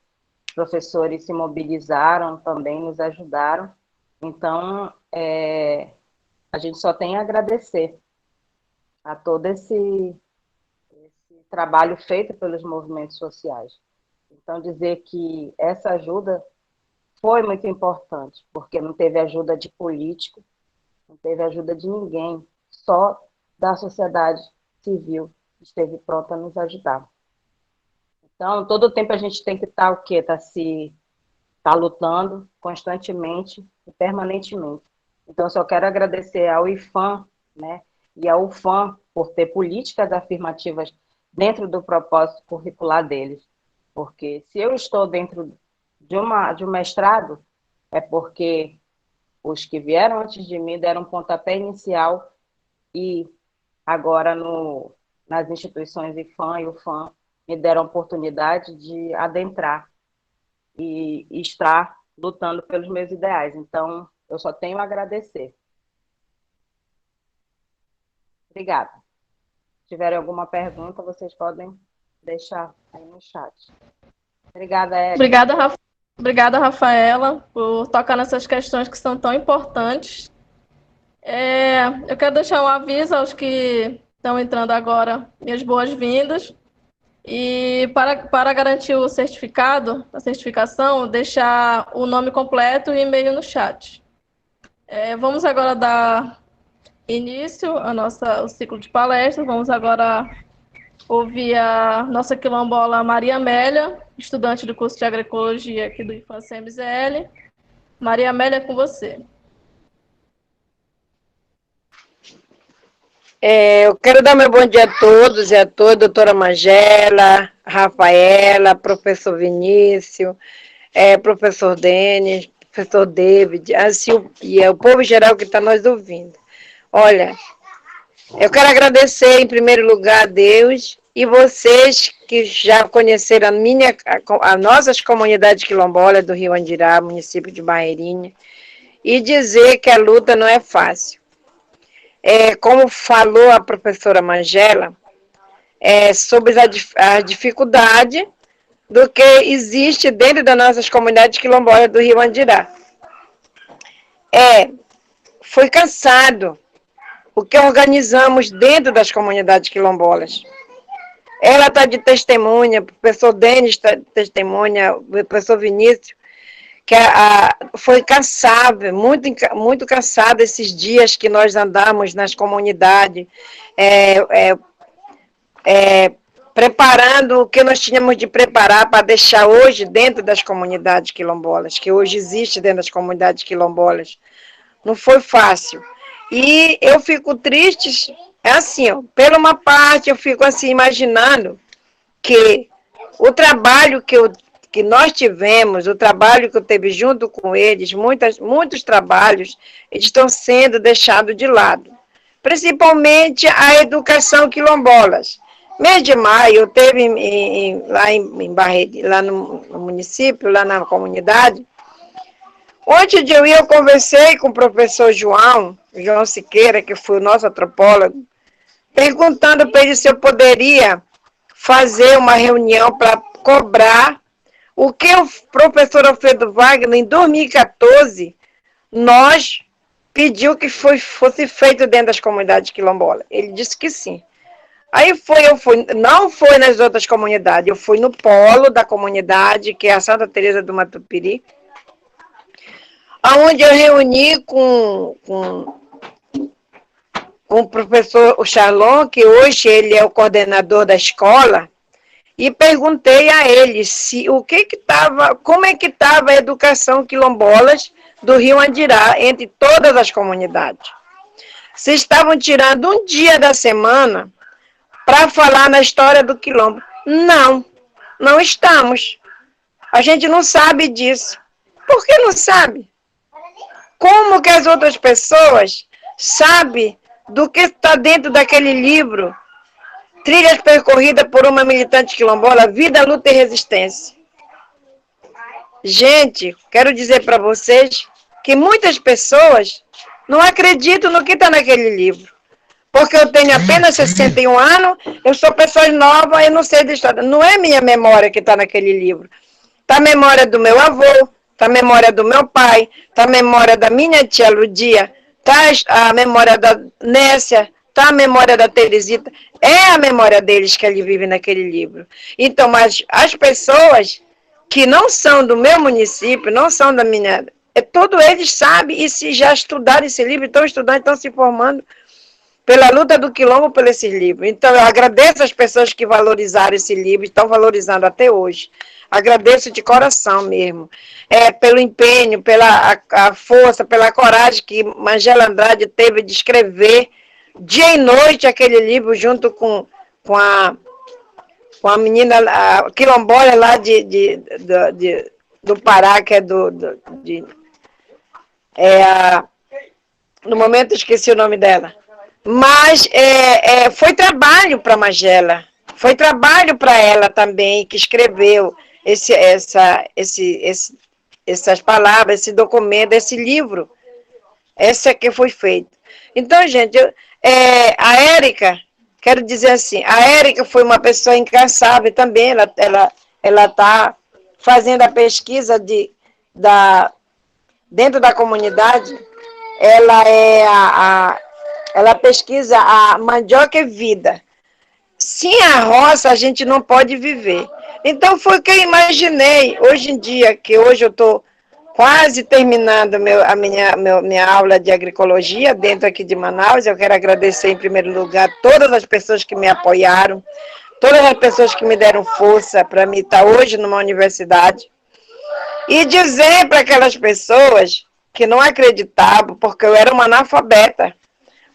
Os professores se mobilizaram também, nos ajudaram. Então, a gente só tem a agradecer a todo esse trabalho feito pelos movimentos sociais. Então, dizer que essa ajuda foi muito importante, porque não teve ajuda de político, não teve ajuda de ninguém, só da sociedade civil que esteve pronta a nos ajudar. Então, todo o tempo a gente tem que estar o quê? Tá lutando constantemente e permanentemente. Então, só quero agradecer ao IFAM, né, e ao UFAM por ter políticas afirmativas dentro do propósito curricular deles. Porque se eu estou dentro de um mestrado, é porque os que vieram antes de mim deram um pontapé inicial e agora nas instituições IFAM e UFAM me deram a oportunidade de adentrar e estar lutando pelos meus ideais. Então, eu só tenho a agradecer. Obrigada. Se tiverem alguma pergunta, vocês podem deixar aí no chat. Obrigada, Érica. Obrigada, Rafaela, por tocar nessas questões que são tão importantes. Eu quero deixar um aviso aos que estão entrando agora, minhas boas-vindas. E para garantir a certificação, deixar o nome completo e e-mail no chat. Vamos agora dar início ao ciclo de palestras. Vamos agora ouvir a nossa quilombola Maria Amélia, estudante do curso de agroecologia aqui do Infância MZL. Maria Amélia, é com você. Eu quero dar meu bom dia a todos e a todas, doutora Magela, Rafaela, professor Vinícius, professor Denis, professor David, assim, e o povo geral que está nos ouvindo. Olha, eu quero agradecer em primeiro lugar a Deus e vocês que já conheceram as nossas comunidades quilombolas do Rio Andirá, município de Barreirinha, e dizer que a luta não é fácil. Como falou a professora Magela, sobre a dificuldade do que existe dentro das nossas comunidades quilombolas do Rio Andirá. Foi cansado o que organizamos dentro das comunidades quilombolas. Ela está de testemunha, o professor Denis está de testemunha, o professor Vinícius, que foi cansado, muito cansado esses dias que nós andamos nas comunidades, preparando o que nós tínhamos de preparar para deixar hoje dentro das comunidades quilombolas, que hoje existe dentro das comunidades quilombolas. Não foi fácil. E eu fico triste, assim, pela uma parte, eu fico assim imaginando que o trabalho que nós tivemos, o trabalho que eu teve junto com eles, muitos trabalhos, eles estão sendo deixados de lado. Principalmente a educação quilombolas. Mês de maio, eu teve lá em Barreira, lá no município, lá na comunidade. Ontem de eu conversei com o professor João Siqueira, que foi o nosso antropólogo, perguntando para ele se eu poderia fazer uma reunião para cobrar o que o professor Alfredo Wagner, em 2014, nós pediu que fosse feito dentro das comunidades quilombolas. Ele disse que sim. Aí não foi nas outras comunidades, eu fui no polo da comunidade, que é a Santa Teresa do Matupiri, onde eu reuni com o professor Charlon, que hoje ele é o coordenador da escola, e perguntei a ele como é que estava a educação quilombolas do Rio Andirá, entre todas as comunidades. Se estavam tirando um dia da semana para falar na história do quilombo. Não, não estamos. A gente não sabe disso. Por que não sabe? Como que as outras pessoas sabem do que está dentro daquele livro? Trilhas percorridas por uma militante quilombola, vida, luta e resistência. Gente, quero dizer para vocês que muitas pessoas não acreditam no que está naquele livro. Porque eu tenho apenas 61 anos, eu sou pessoa nova, eu não sei da história. Não é minha memória que está naquele livro. Está a memória do meu avô, está a memória do meu pai, está a memória da minha tia Ludia, está a memória da Nécia, está a memória da Teresita. É a memória deles que ele vive naquele livro. Então, mas as pessoas que não são do meu município, não são da minha... Todos eles sabem, e se já estudaram esse livro, estão estudando, estão se formando pela luta do quilombo, por esse livro. Então, eu agradeço as pessoas que valorizaram esse livro, estão valorizando até hoje. Agradeço de coração mesmo, pelo empenho, pela a força, pela coragem que Magela Andrade teve de escrever dia e noite aquele livro, junto com a menina a quilombola lá do Pará, que é no momento eu esqueci o nome dela. Mas foi trabalho para Magela, foi trabalho para ela também, que escreveu essas palavras, esse documento, esse livro. Esse que foi feito. Então, gente, a Érica, quero dizer assim, a Érica foi uma pessoa incansável também, ela está fazendo a pesquisa dentro da comunidade, ela pesquisa a mandioca e vida. Sem a roça, a gente não pode viver. Então, foi o que eu imaginei. Hoje em dia, que hoje eu estou quase terminando minha aula de agroecologia dentro aqui de Manaus, eu quero agradecer, em primeiro lugar, todas as pessoas que me apoiaram, todas as pessoas que me deram força para mim estar hoje numa universidade, e dizer para aquelas pessoas que não acreditavam, porque eu era uma analfabeta.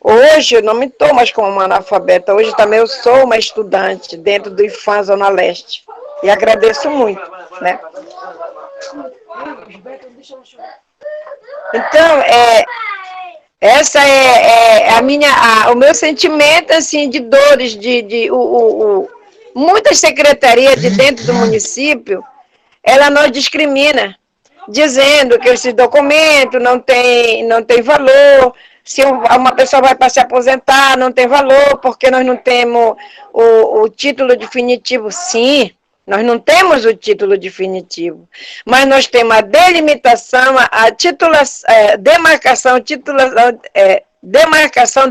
Hoje eu não me estou mais como uma analfabeta, hoje também eu sou uma estudante dentro do IFAM Zona Leste. E agradeço muito, né? Então, essa é o meu sentimento, assim, de dores, muitas secretarias de dentro do município, ela nos discrimina, dizendo que esse documento não tem valor. Se uma pessoa vai para se aposentar, não tem valor, porque nós não temos o título definitivo. Sim, nós não temos o título definitivo, mas nós temos a delimitação,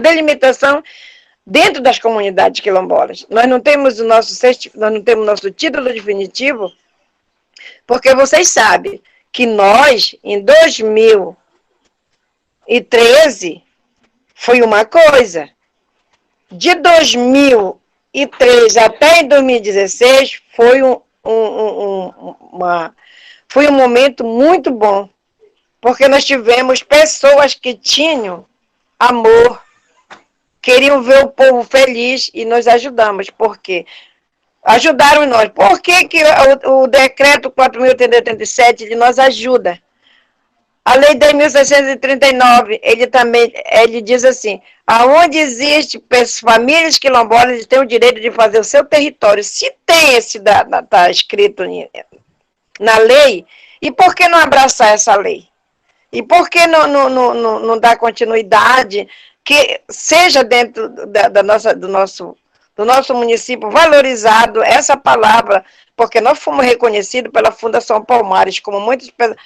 delimitação dentro das comunidades quilombolas. Nós não temos nosso título definitivo, porque vocês sabem que nós, em 2013, foi uma coisa. De 2003 até em 2016, foi um momento muito bom, porque nós tivemos pessoas que tinham amor, queriam ver o povo feliz, e nós ajudamos. Por quê? Ajudaram nós. Por que o decreto 4.887 ele nos ajuda? A lei 10.639, ele diz assim, aonde existe famílias quilombolas, eles têm o direito de fazer o seu território. Se tem está escrito na lei, e por que não abraçar essa lei? E por que não dar continuidade, que seja dentro do nosso município valorizado essa palavra, porque nós fomos reconhecidos pela Fundação Palmares, como muitas pessoas...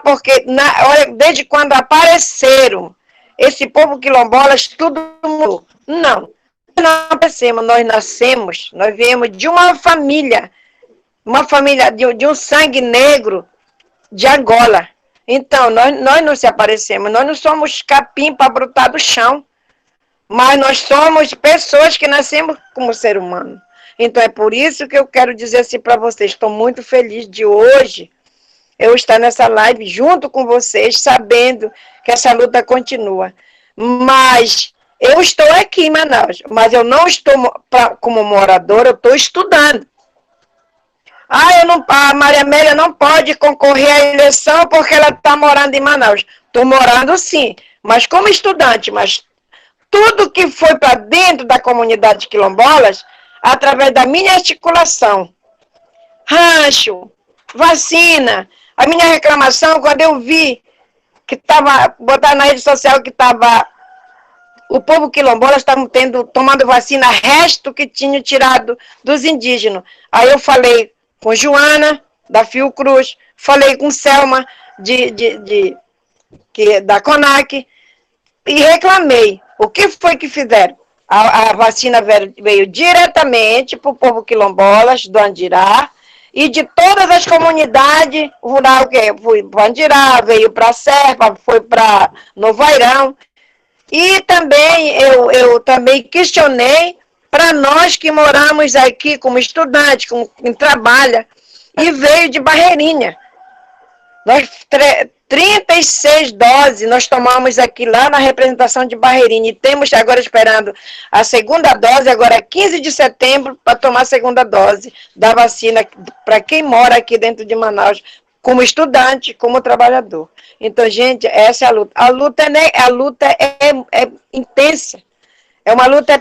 porque olha, desde quando apareceram esse povo quilombola, tudo mudou. Não aparecemos, nós viemos de uma família de um sangue negro de Angola. Então, nós não se aparecemos, nós não somos capim para brotar do chão, mas nós somos pessoas que nascemos como ser humano. Então, é por isso que eu quero dizer assim para vocês, estou muito feliz de hoje eu estar nessa live junto com vocês, sabendo que essa luta continua. Mas eu estou aqui em Manaus, mas eu não estou como moradora, eu estou estudando. A Maria Amélia não pode concorrer à eleição porque ela está morando em Manaus. Estou morando sim, mas como estudante, mas tudo que foi para dentro da comunidade quilombolas, através da minha articulação, rancho, vacina, a minha reclamação, quando eu vi que estava, botar na rede social que estava, o povo quilombola estava tomando vacina, resto que tinha tirado dos indígenas. Aí eu falei com Joana, da Fiocruz, falei com Selma, da CONAC, e reclamei. O que foi que fizeram? A vacina veio diretamente para o povo quilombolas do Andirá e de todas as comunidades rurais, que foi para Andirá, veio para Serpa, foi para Novairão. E também eu também questionei para nós que moramos aqui como estudantes, como quem trabalha, e veio de Barreirinha. Nós 36 doses nós tomamos aqui lá na representação de Barreirinha e temos agora esperando a segunda dose, agora 15 de setembro, para tomar a segunda dose da vacina para quem mora aqui dentro de Manaus, como estudante, como trabalhador. Então, gente, essa é a luta. A luta é intensa. É uma luta,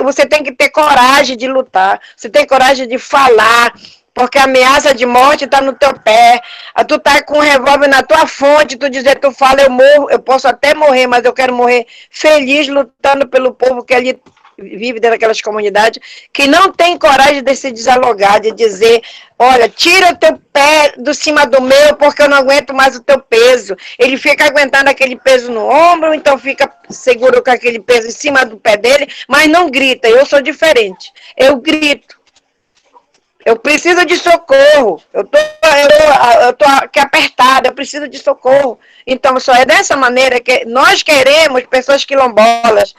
você tem que ter coragem de lutar, você tem coragem de falar, porque a ameaça de morte está no teu pé, tu tá com um revólver na tua fonte, tu dizer, tu fala, eu morro, eu posso até morrer, mas eu quero morrer feliz lutando pelo povo que ali vive dentro daquelas comunidades, que não tem coragem de se desalogar, de dizer, olha, tira o teu pé do cima do meu, porque eu não aguento mais o teu peso. Ele fica aguentando aquele peso no ombro, então fica seguro com aquele peso em cima do pé dele, mas não grita, eu sou diferente. Eu grito. Eu preciso de socorro, eu tô aqui apertada, eu preciso de socorro. Então, só é dessa maneira que nós queremos, pessoas quilombolas,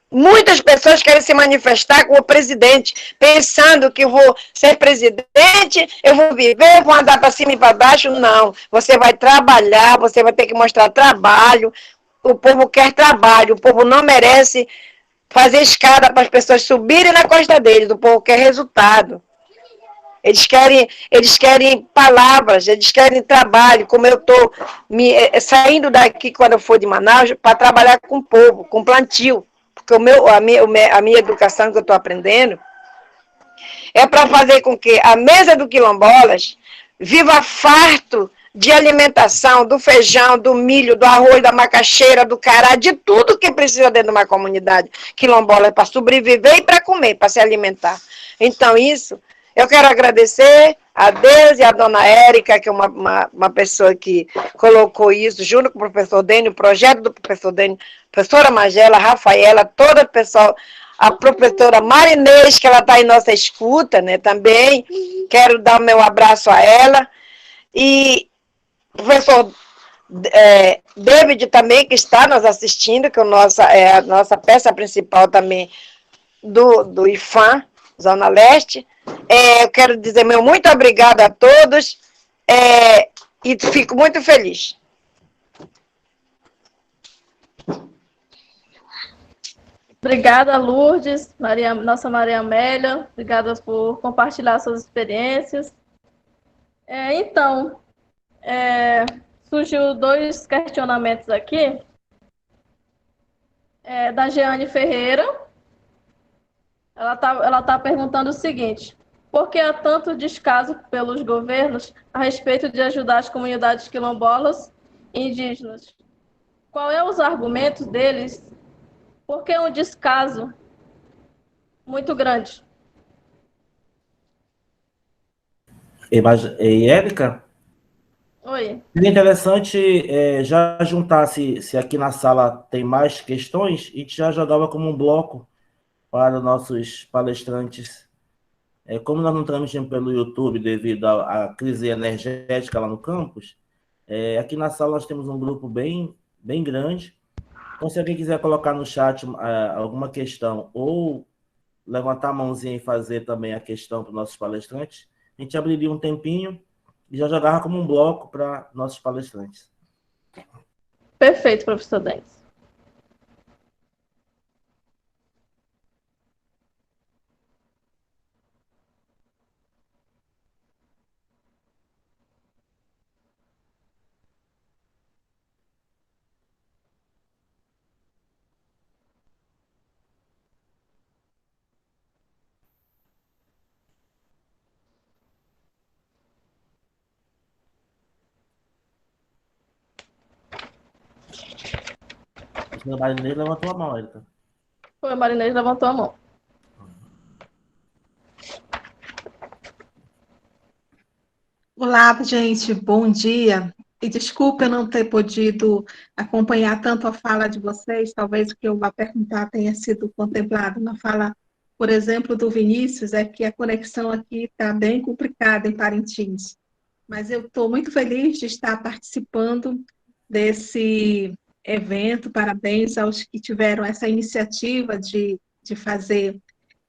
muitas pessoas querem se manifestar como presidente, pensando que vou ser presidente, eu vou viver, vou andar para cima e para baixo. Não, você vai trabalhar, você vai ter que mostrar trabalho. O povo quer trabalho, o povo não merece fazer escada para as pessoas subirem na costa deles, o povo quer resultado. Eles querem palavras, eles querem trabalho, como eu estou saindo daqui quando eu for de Manaus, para trabalhar com o povo, com plantio. Porque a minha educação que eu estou aprendendo é para fazer com que a mesa do quilombolas viva farto de alimentação, do feijão, do milho, do arroz, da macaxeira, do cará, de tudo que precisa dentro de uma comunidade quilombola para sobreviver e para comer, para se alimentar. Então, isso, eu quero agradecer a Deus e a dona Érica, que é uma pessoa que colocou isso junto com o professor Dênio, o projeto do professor Dênio, professora Magela, Rafaela, todo o pessoal, a professora Marinês, que ela está em nossa escuta, né, também, quero dar o meu abraço a ela, e o professor David também, que está nos assistindo, que é a nossa peça principal também do IFAM, Zona Leste. Eu quero dizer meu muito obrigado a todos e fico muito feliz. Obrigada, Lourdes, nossa Maria Amélia, obrigada por compartilhar suas experiências. Então, surgiu 2 questionamentos aqui, da Jeane Ferreira. Ela tá perguntando o seguinte: por que há tanto descaso pelos governos a respeito de ajudar as comunidades quilombolas e indígenas? Qual é os argumentos deles? Por que um descaso muito grande? E Érica? Oi. Seria interessante já juntar, se aqui na sala tem mais questões, e já jogava como um bloco para os nossos palestrantes. Como nós não transmitimos pelo YouTube devido à crise energética lá no campus, Aqui na sala nós temos um grupo bem grande. Então, se alguém quiser colocar no chat alguma questão ou levantar a mãozinha e fazer também a questão para os nossos palestrantes, a gente abriria um tempinho e já jogava como um bloco para nossos palestrantes. Perfeito, professor Denis. O senhor Marinês levantou a mão, Érica. O Marinês levantou a mão. Olá, gente, bom dia. E desculpe eu não ter podido acompanhar tanto a fala de vocês, talvez o que eu vá perguntar tenha sido contemplado na fala, por exemplo, do Vinícius, é que a conexão aqui está bem complicada em Parintins. Mas eu estou muito feliz de estar participando desse evento, parabéns aos que tiveram essa iniciativa de fazer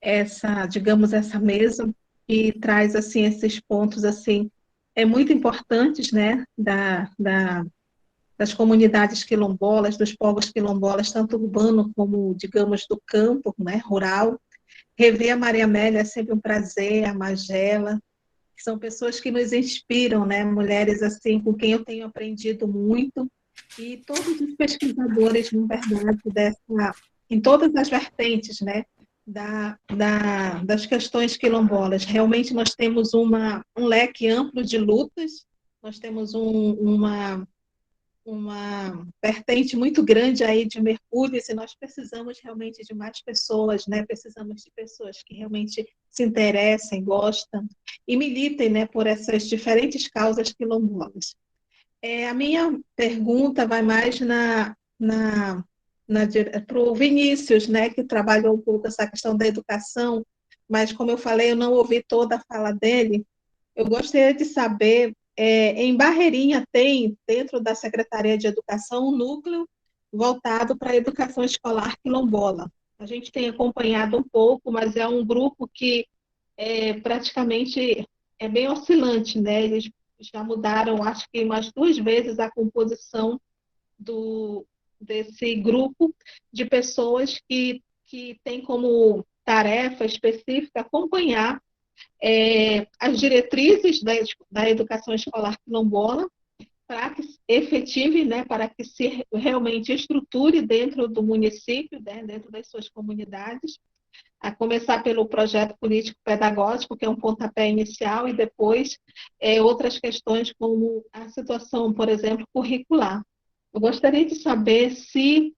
essa, digamos, essa mesa, e traz, assim, esses pontos, assim, muito importantes, né, das comunidades quilombolas, dos povos quilombolas, tanto urbano como, digamos, do campo, né, rural. Rever a Maria Amélia é sempre um prazer, a Magela, que são pessoas que nos inspiram, né, mulheres assim com quem eu tenho aprendido muito, e todos os pesquisadores, na verdade, em todas as vertentes, né, das questões quilombolas. Realmente nós temos um leque amplo de lutas, nós temos uma vertente muito grande aí de mergulhos, e nós precisamos realmente de mais pessoas, né? Precisamos de pessoas que realmente se interessem, gostam e militem, né, por essas diferentes causas quilombolas. A minha pergunta vai mais para o Vinícius, né, que trabalhou um pouco essa questão da educação, mas como eu falei, eu não ouvi toda a fala dele. Eu gostaria de saber, em Barreirinha tem, dentro da Secretaria de Educação, um núcleo voltado para a educação escolar quilombola. A gente tem acompanhado um pouco, mas é um grupo que praticamente é bem oscilante, né? Eles já mudaram, acho que umas 2 vezes a composição desse grupo de pessoas que tem como tarefa específica acompanhar as diretrizes da educação escolar quilombola para que se efetive, né, para que se realmente estruture dentro do município, né, dentro das suas comunidades, a começar pelo projeto político-pedagógico, que é um pontapé inicial, e depois outras questões como a situação, por exemplo, curricular. Eu gostaria de saber se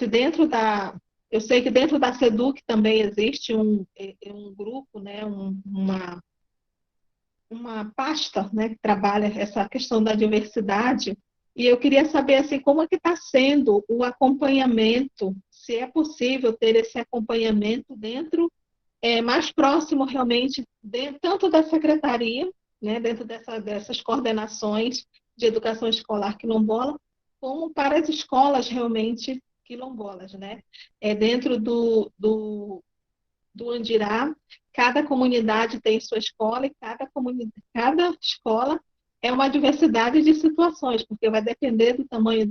dentro da... Eu sei que dentro da SEDUC também existe um grupo, né, uma pasta, né, que trabalha essa questão da diversidade, e eu queria saber assim, como é que está sendo o acompanhamento, se é possível ter esse acompanhamento dentro, mais próximo realmente, tanto da secretaria, né, dentro dessas coordenações de educação escolar quilombola, como para as escolas realmente quilombolas, né? Dentro do Andirá, cada comunidade tem sua escola, e cada escola é uma diversidade de situações, porque vai depender do tamanho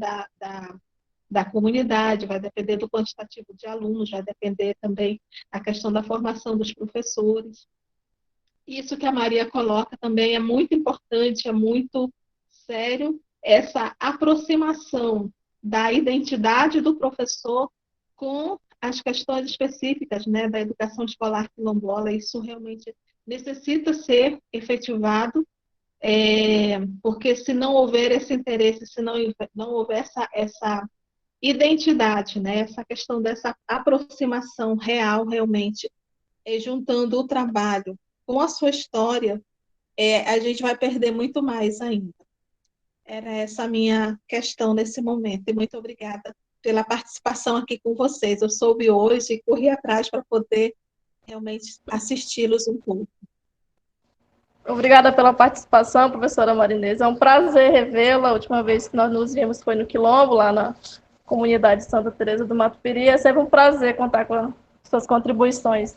da comunidade, vai depender do quantitativo de alunos, vai depender também a questão da formação dos professores. Isso que a Maria coloca também é muito importante, é muito sério, essa aproximação da identidade do professor com as questões específicas, né, da educação escolar quilombola. Isso realmente necessita ser efetivado, porque se não houver esse interesse, se não houver essa identidade, né, essa questão dessa aproximação real, realmente, juntando o trabalho com a sua história, a gente vai perder muito mais ainda. Era essa a minha questão nesse momento, e muito obrigada pela participação aqui com vocês. Eu soube hoje e corri atrás para poder realmente assisti-los um pouco. Obrigada pela participação, professora Marinês. É um prazer revê-la. A última vez que nós nos vimos foi no Quilombo, lá na comunidade Santa Teresa do Matupiry. É sempre um prazer contar com suas contribuições.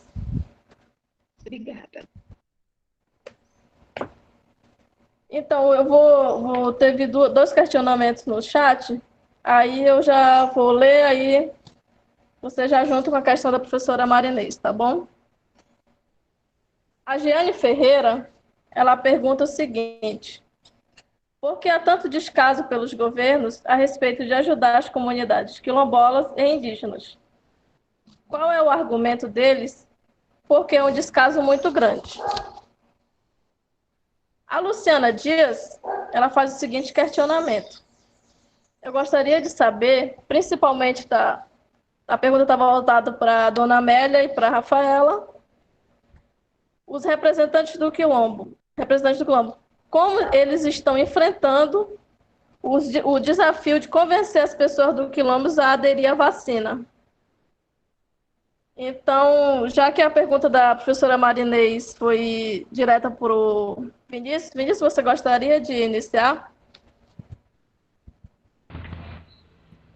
Obrigada. Então, teve dois questionamentos no chat, aí eu já vou ler, aí você já junto com a questão da professora Marinês, tá bom? A Giane Ferreira, ela pergunta o seguinte: por que há tanto descaso pelos governos a respeito de ajudar as comunidades quilombolas e indígenas? Qual é o argumento deles? Porque é um descaso muito grande. A Luciana Dias, ela faz o seguinte questionamento: eu gostaria de saber, principalmente a pergunta estava voltada para a dona Amélia e para a Rafaela, os representantes do Quilombo, como eles estão enfrentando o desafio de convencer as pessoas do Quilombo a aderir à vacina. Então, já que a pergunta da professora Marinês foi direta para o Vinícius, Vinícius, você gostaria de iniciar?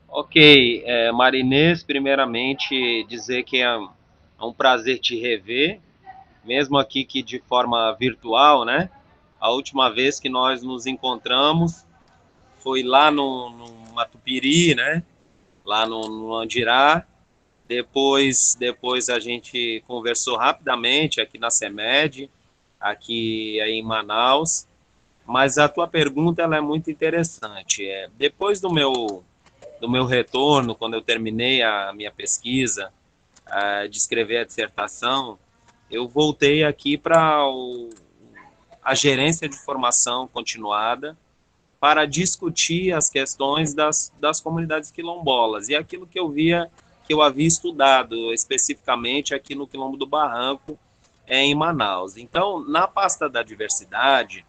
Ok, Marinês, primeiramente dizer que é um prazer te rever, mesmo aqui que de forma virtual, né? A última vez que nós nos encontramos foi lá no Matupiri, né? Lá no Andirá. Depois a gente conversou rapidamente aqui na CEMED, aqui em Manaus. Mas a tua pergunta ela é muito interessante. Depois do meu retorno, quando eu terminei a minha pesquisa, de escrever a dissertação, eu voltei aqui para a gerência de formação continuada para discutir as questões das comunidades quilombolas e aquilo que eu havia estudado especificamente aqui no Quilombo do Barranco, em Manaus. Então, na pasta da diversidade,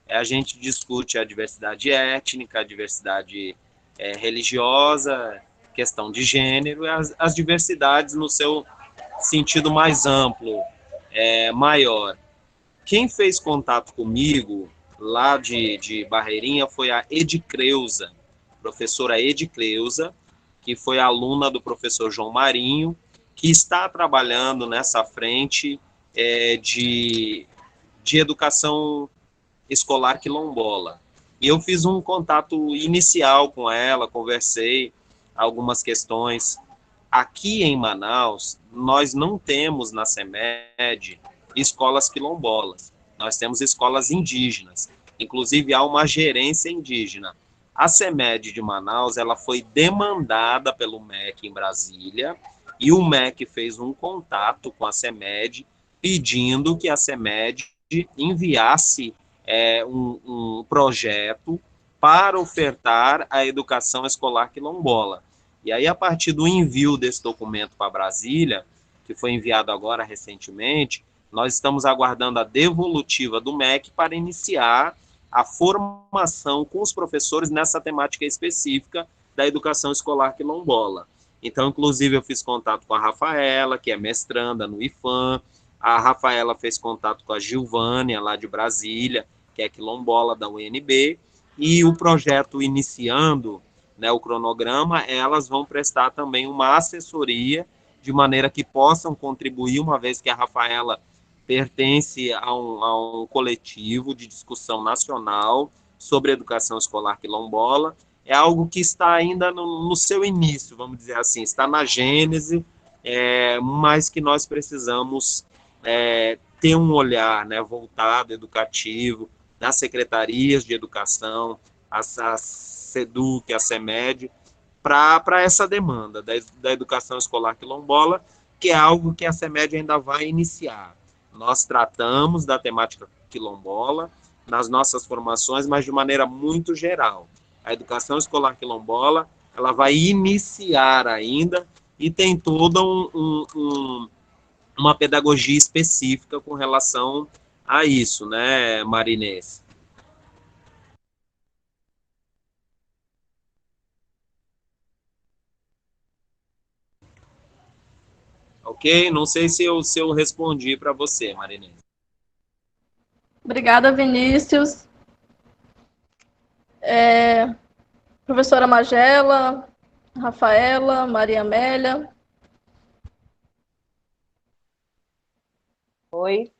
a gente discute a diversidade étnica, a diversidade religiosa, questão de gênero, as diversidades no seu sentido mais amplo, maior. Quem fez contato comigo lá de Barreirinha foi a Edicleusa, professora Edicleusa, que foi aluna do professor João Marinho, que está trabalhando nessa frente de educação escolar quilombola. E eu fiz um contato inicial com ela, conversei algumas questões. Aqui em Manaus, nós não temos na CEMED escolas quilombolas, nós temos escolas indígenas. Inclusive, há uma gerência indígena. A CEMED de Manaus ela foi demandada pelo MEC em Brasília, e o MEC fez um contato com a CEMED, pedindo que a CEMED enviasse um projeto para ofertar a educação escolar quilombola. E aí, a partir do envio desse documento para Brasília, que foi enviado agora recentemente, nós estamos aguardando a devolutiva do MEC para iniciar a formação com os professores nessa temática específica da educação escolar quilombola. Então, inclusive, eu fiz contato com a Rafaela, que é mestranda no IFAM, a Rafaela fez contato com a Gilvânia, lá de Brasília, que é quilombola da UNB, e o projeto iniciando, né, o cronograma, elas vão prestar também uma assessoria, de maneira que possam contribuir, uma vez que a Rafaela pertence a um coletivo de discussão nacional sobre educação escolar quilombola. É algo que está ainda no seu início, vamos dizer assim, está na gênese, mas que nós precisamos ter um olhar, né, voltado, educativo, das secretarias de educação, a SEDUC, a CEMED, para essa demanda da educação escolar quilombola, que é algo que a CEMED ainda vai iniciar. Nós tratamos da temática quilombola nas nossas formações, mas de maneira muito geral. A educação escolar quilombola ela vai iniciar ainda e tem toda uma pedagogia específica com relação a isso, né, Marinês? Ok? Não sei se eu respondi para você, Marinês. Obrigada, Vinícius. Professora Magela, Rafaela, Maria Amélia. Oi.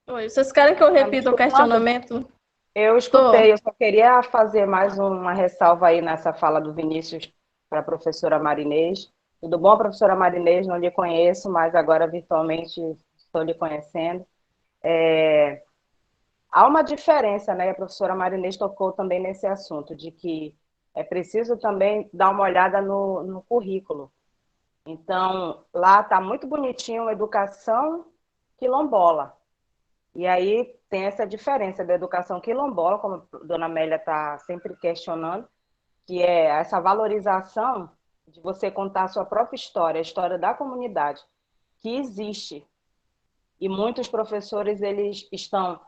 Oi, vocês querem que eu repita o questionamento? Eu escutei, eu só queria fazer mais uma ressalva aí nessa fala do Vinícius para a professora Marinês. Tudo bom, professora Marinês? Não lhe conheço, mas agora virtualmente estou lhe conhecendo. Há uma diferença, né? A professora Marinês tocou também nesse assunto, de que é preciso também dar uma olhada no currículo. Então, lá está muito bonitinho educação quilombola. E aí tem essa diferença da educação quilombola, como a dona Amélia está sempre questionando, que é essa valorização de você contar a sua própria história, a história da comunidade, que existe. E muitos professores, eles estão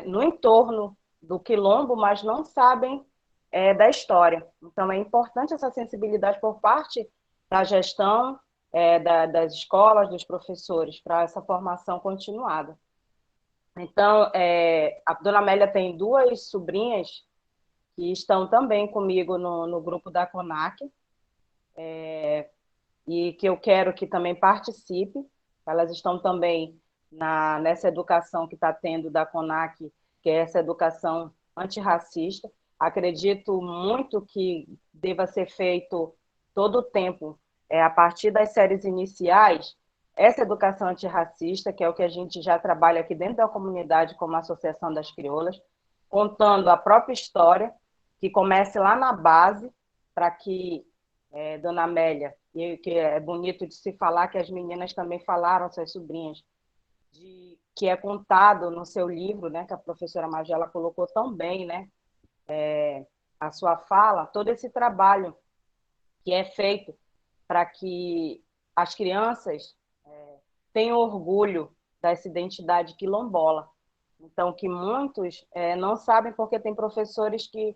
no entorno do quilombo, mas não sabem da história. Então, é importante essa sensibilidade por parte da gestão, das escolas, dos professores, para essa formação continuada. Então, a dona Amélia tem 2 sobrinhas que estão também comigo no grupo da CONAC, e que eu quero que também participe. Elas estão também nessa educação que está tendo da CONAC, que é essa educação antirracista. Acredito muito que deva ser feito todo o tempo, a partir das séries iniciais, essa educação antirracista, que é o que a gente já trabalha aqui dentro da comunidade como Associação das Crioulas, contando a própria história, que comece lá na base, para que dona Amélia, e que é bonito de se falar, que as meninas também falaram, suas sobrinhas, que é contado no seu livro, né, que a professora Magela colocou tão bem, né, a sua fala, todo esse trabalho que é feito para que as crianças tenham orgulho dessa identidade quilombola. Então, que muitos não sabem, porque tem professores que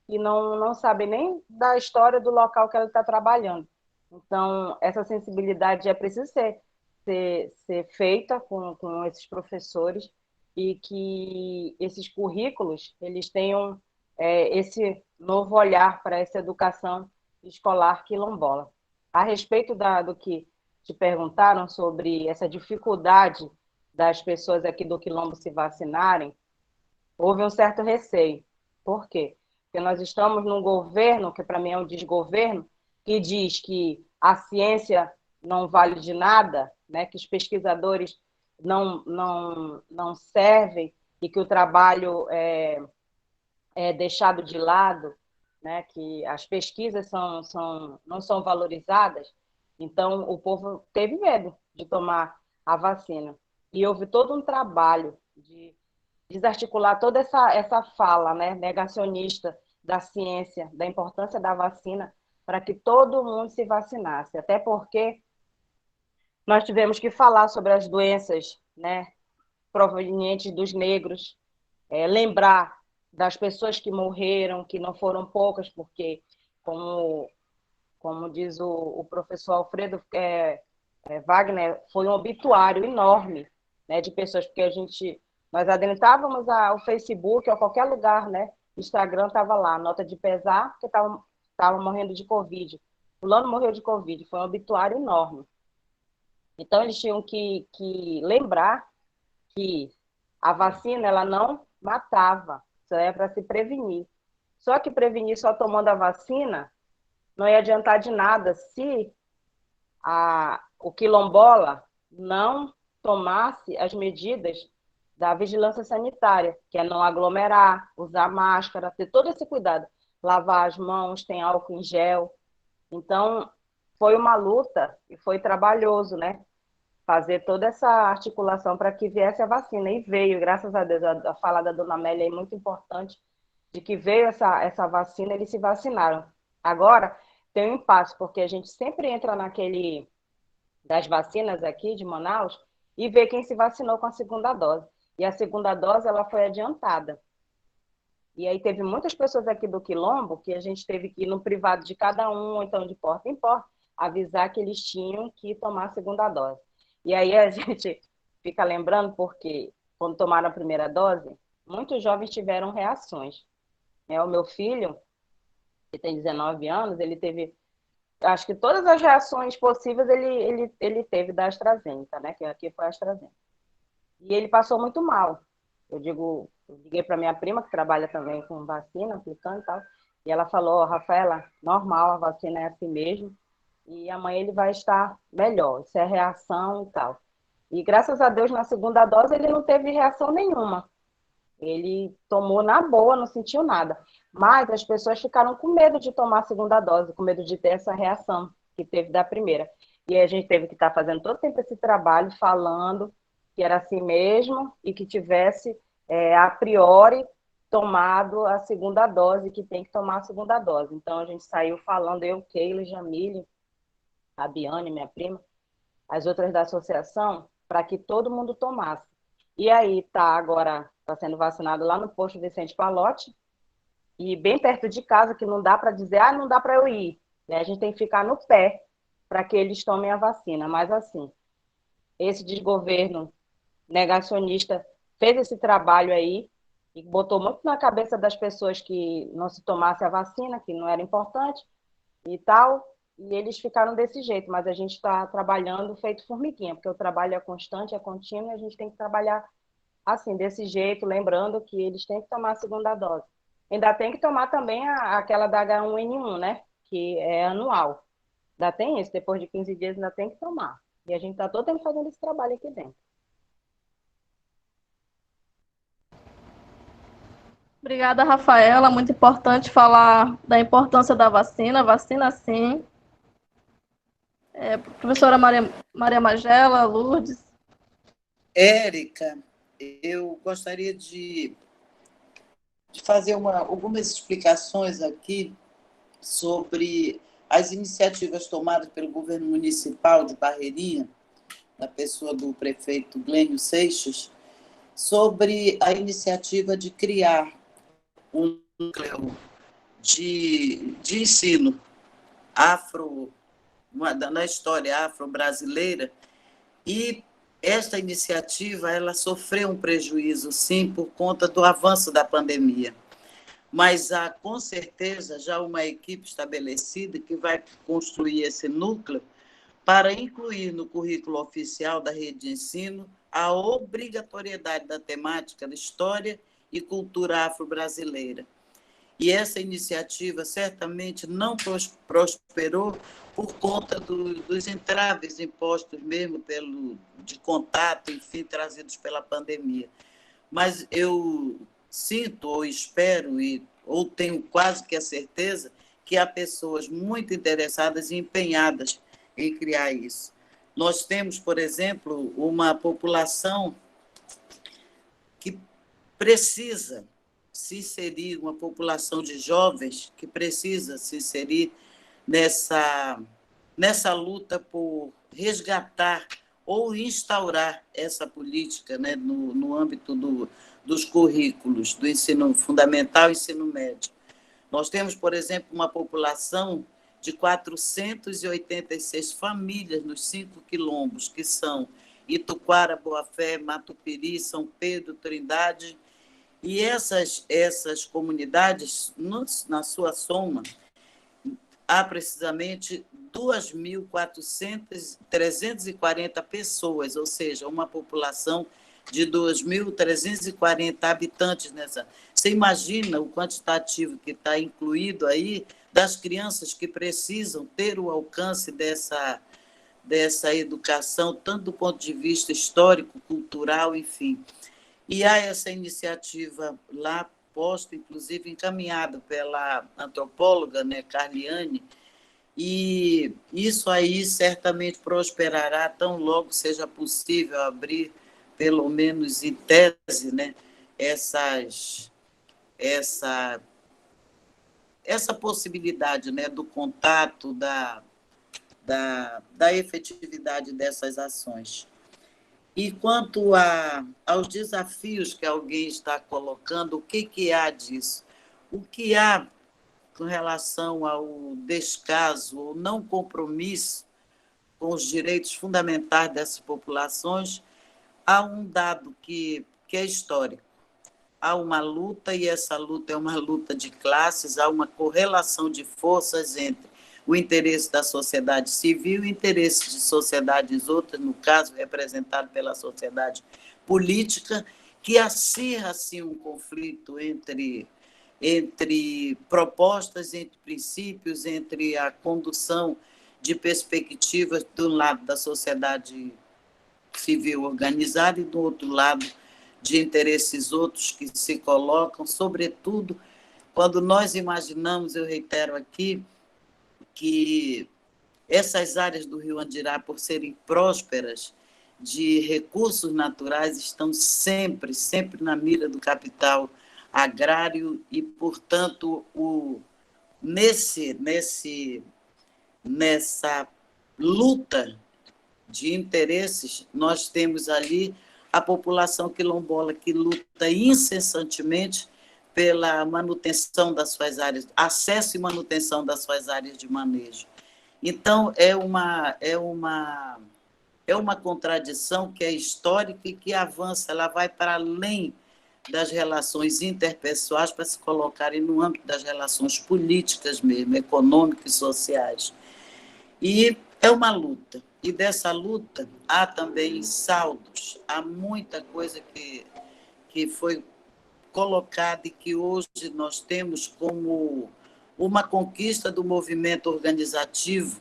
não sabem nem da história do local que ela está trabalhando. Então, essa sensibilidade é preciso ser feita com esses professores, e que esses currículos eles tenham esse novo olhar para essa educação escolar quilombola. A respeito do que te perguntaram sobre essa dificuldade das pessoas aqui do Quilombo se vacinarem, houve um certo receio. Por quê? Porque nós estamos num governo, que para mim é um desgoverno, que diz que a ciência não vale de nada, né? Que os pesquisadores não servem, e que o trabalho é deixado de lado, né? Que as pesquisas não são valorizadas. Então, o povo teve medo de tomar a vacina. E houve todo um trabalho de desarticular toda essa fala, né, negacionista da ciência, da importância da vacina, para que todo mundo se vacinasse. Até porque nós tivemos que falar sobre as doenças, né, provenientes dos negros, lembrar das pessoas que morreram, que não foram poucas, porque, como diz o professor Alfredo Wagner, foi um obituário enorme, né, de pessoas, porque nós adentrávamos o Facebook ou qualquer lugar, né, Instagram estava lá, nota de pesar, que estavam morrendo de Covid. Fulano morreu de Covid, foi um obituário enorme. Então, eles tinham que lembrar que a vacina ela não matava, isso é para se prevenir. Só que prevenir só tomando a vacina não ia adiantar de nada se o quilombola não tomasse as medidas da vigilância sanitária, que é não aglomerar, usar máscara, ter todo esse cuidado, lavar as mãos, tem álcool em gel. Então, foi uma luta e foi trabalhoso, né? Fazer toda essa articulação para que viesse a vacina. E veio, graças a Deus, a fala da dona Amélia é muito importante, de que veio essa vacina, eles se vacinaram. Agora, tem um impasse, porque a gente sempre entra naquele das vacinas aqui de Manaus e vê quem se vacinou com a segunda dose. E a segunda dose, ela foi adiantada. E aí teve muitas pessoas aqui do Quilombo que a gente teve que ir no privado de cada um, ou então de porta em porta, avisar que eles tinham que tomar a segunda dose. E aí a gente fica lembrando porque quando tomaram a primeira dose, muitos jovens tiveram reações. O meu filho, que tem 19 anos, ele teve, acho que todas as reações possíveis ele teve da AstraZeneca, né? Que aqui foi a AstraZeneca. E ele passou muito mal. Eu liguei para minha prima, que trabalha também com vacina, aplicando e tal, e ela falou: Rafaela, normal, a vacina é assim mesmo, e amanhã ele vai estar melhor, isso é reação e tal. E graças a Deus, na segunda dose, ele não teve reação nenhuma. Ele tomou na boa, não sentiu nada. Mas as pessoas ficaram com medo de tomar a segunda dose, com medo de ter essa reação que teve da primeira. E a gente teve que estar fazendo todo o tempo esse trabalho, falando que era assim mesmo e que tivesse, a priori, tomado a segunda dose, que tem que tomar a segunda dose. Então, a gente saiu falando, eu, Keila, Jamile, a Biane, minha prima, as outras da associação, para que todo mundo tomasse. E aí agora está sendo vacinado lá no posto Vicente Palotti, e bem perto de casa, que não dá para dizer, não dá para eu ir. Né? A gente tem que ficar no pé para que eles tomem a vacina. Mas assim, esse desgoverno negacionista fez esse trabalho aí e botou muito na cabeça das pessoas que não se tomasse a vacina, que não era importante e tal, e eles ficaram desse jeito, mas a gente está trabalhando feito formiguinha, porque o trabalho é constante, é contínuo, e a gente tem que trabalhar assim, desse jeito, lembrando que eles têm que tomar a segunda dose. Ainda tem que tomar também aquela da H1N1, né, que é anual. Ainda tem isso, depois de 15 dias ainda tem que tomar. E a gente está todo tempo fazendo esse trabalho aqui dentro. Obrigada, Rafaela. Muito importante falar da importância da vacina. Vacina, sim. Professora Maria Magela, Lourdes. Érica, eu gostaria de fazer algumas explicações aqui sobre as iniciativas tomadas pelo governo municipal de Barreirinha, na pessoa do prefeito Glênio Seixas, sobre a iniciativa de criar um núcleo de ensino na história afro-brasileira, e esta iniciativa ela sofreu um prejuízo, sim, por conta do avanço da pandemia. Mas há, com certeza, já uma equipe estabelecida que vai construir esse núcleo para incluir no currículo oficial da rede de ensino a obrigatoriedade da temática da história e cultura afro-brasileira. E essa iniciativa certamente não prosperou por conta dos entraves impostos mesmo de contato, enfim, trazidos pela pandemia. Mas eu sinto, ou espero, ou tenho quase que a certeza que há pessoas muito interessadas e empenhadas em criar isso. Nós temos, por exemplo, uma população que precisa se inserir, uma população de jovens que precisa se inserir nessa luta por resgatar ou instaurar essa política, né, no âmbito dos currículos do ensino fundamental e ensino médio. Nós temos, por exemplo, uma população de 486 famílias nos 5 quilombos, que são Ituquara, Boa Fé, Matupiri, São Pedro, Trindade. E essas comunidades, na sua soma, há precisamente 2.340 pessoas, ou seja, uma população de 2.340 habitantes nessa. Você imagina o quantitativo que está incluído aí das crianças que precisam ter o alcance dessa educação, tanto do ponto de vista histórico, cultural, enfim. E há essa iniciativa lá posta, inclusive encaminhada pela antropóloga, né, Carliane, e isso aí certamente prosperará tão logo seja possível abrir, pelo menos em tese, né, essa possibilidade, né, do contato, da efetividade dessas ações. E quanto aos desafios que alguém está colocando, o que há disso? O que há com relação ao descaso ou não compromisso com os direitos fundamentais dessas populações? Há um dado que que é histórico. Há uma luta, e essa luta é uma luta de classes, há uma correlação de forças entre o interesse da sociedade civil e o interesse de sociedades outras, no caso, representado pela sociedade política, que acirra assim, um conflito entre propostas, entre princípios, entre a condução de perspectivas do lado da sociedade civil organizada e do outro lado de interesses outros que se colocam, sobretudo quando nós imaginamos, eu reitero aqui, que essas áreas do Rio Andirá, por serem prósperas de recursos naturais, estão sempre na mira do capital agrário e, portanto, nessa luta de interesses, nós temos ali a população quilombola que luta incessantemente pela manutenção das suas áreas, acesso e manutenção das suas áreas de manejo. Então, é uma contradição que é histórica e que avança, ela vai para além das relações interpessoais para se colocarem no âmbito das relações políticas mesmo, econômicas e sociais. E é uma luta. E dessa luta há também saldos, há muita coisa que foi colocada e que hoje nós temos como uma conquista do movimento organizativo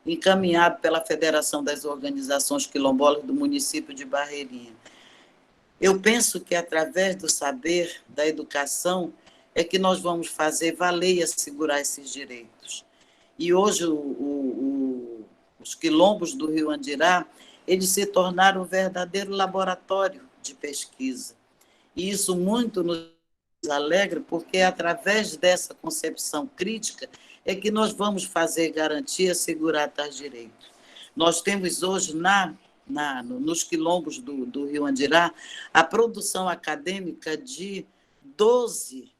encaminhado pela Federação das Organizações Quilombolas do município de Barreirinha. Eu penso que, através do saber, da educação, é que nós vamos fazer valer e assegurar esses direitos. E hoje os quilombos do Rio Andirá, eles se tornaram um verdadeiro laboratório de pesquisa. E isso muito nos alegra, porque é através dessa concepção crítica é que nós vamos fazer garantia, assegurar tais direitos. Nós temos hoje, nos quilombos do Rio Andirá, a produção acadêmica de 12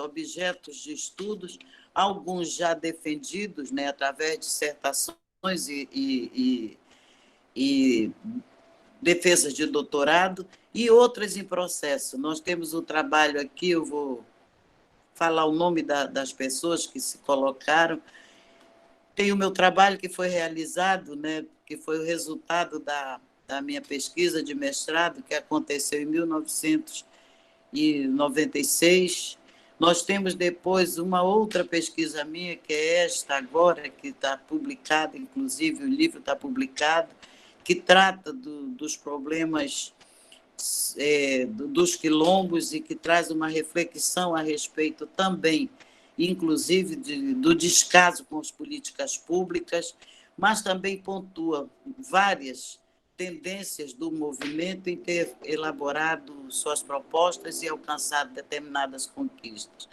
objetos de estudos, alguns já defendidos, né, através de dissertações e defesas de doutorado, e outras em processo. Nós temos o trabalho aqui, eu vou falar o nome das pessoas que se colocaram. Tem o meu trabalho que foi realizado, né, que foi o resultado da minha pesquisa de mestrado, que aconteceu em 1996. Nós temos depois uma outra pesquisa minha, que é esta agora, que está publicada, inclusive o livro está publicado, que trata dos problemas dos quilombos e que traz uma reflexão a respeito também, inclusive, do descaso com as políticas públicas, mas também pontua várias tendências do movimento em ter elaborado suas propostas e alcançado determinadas conquistas.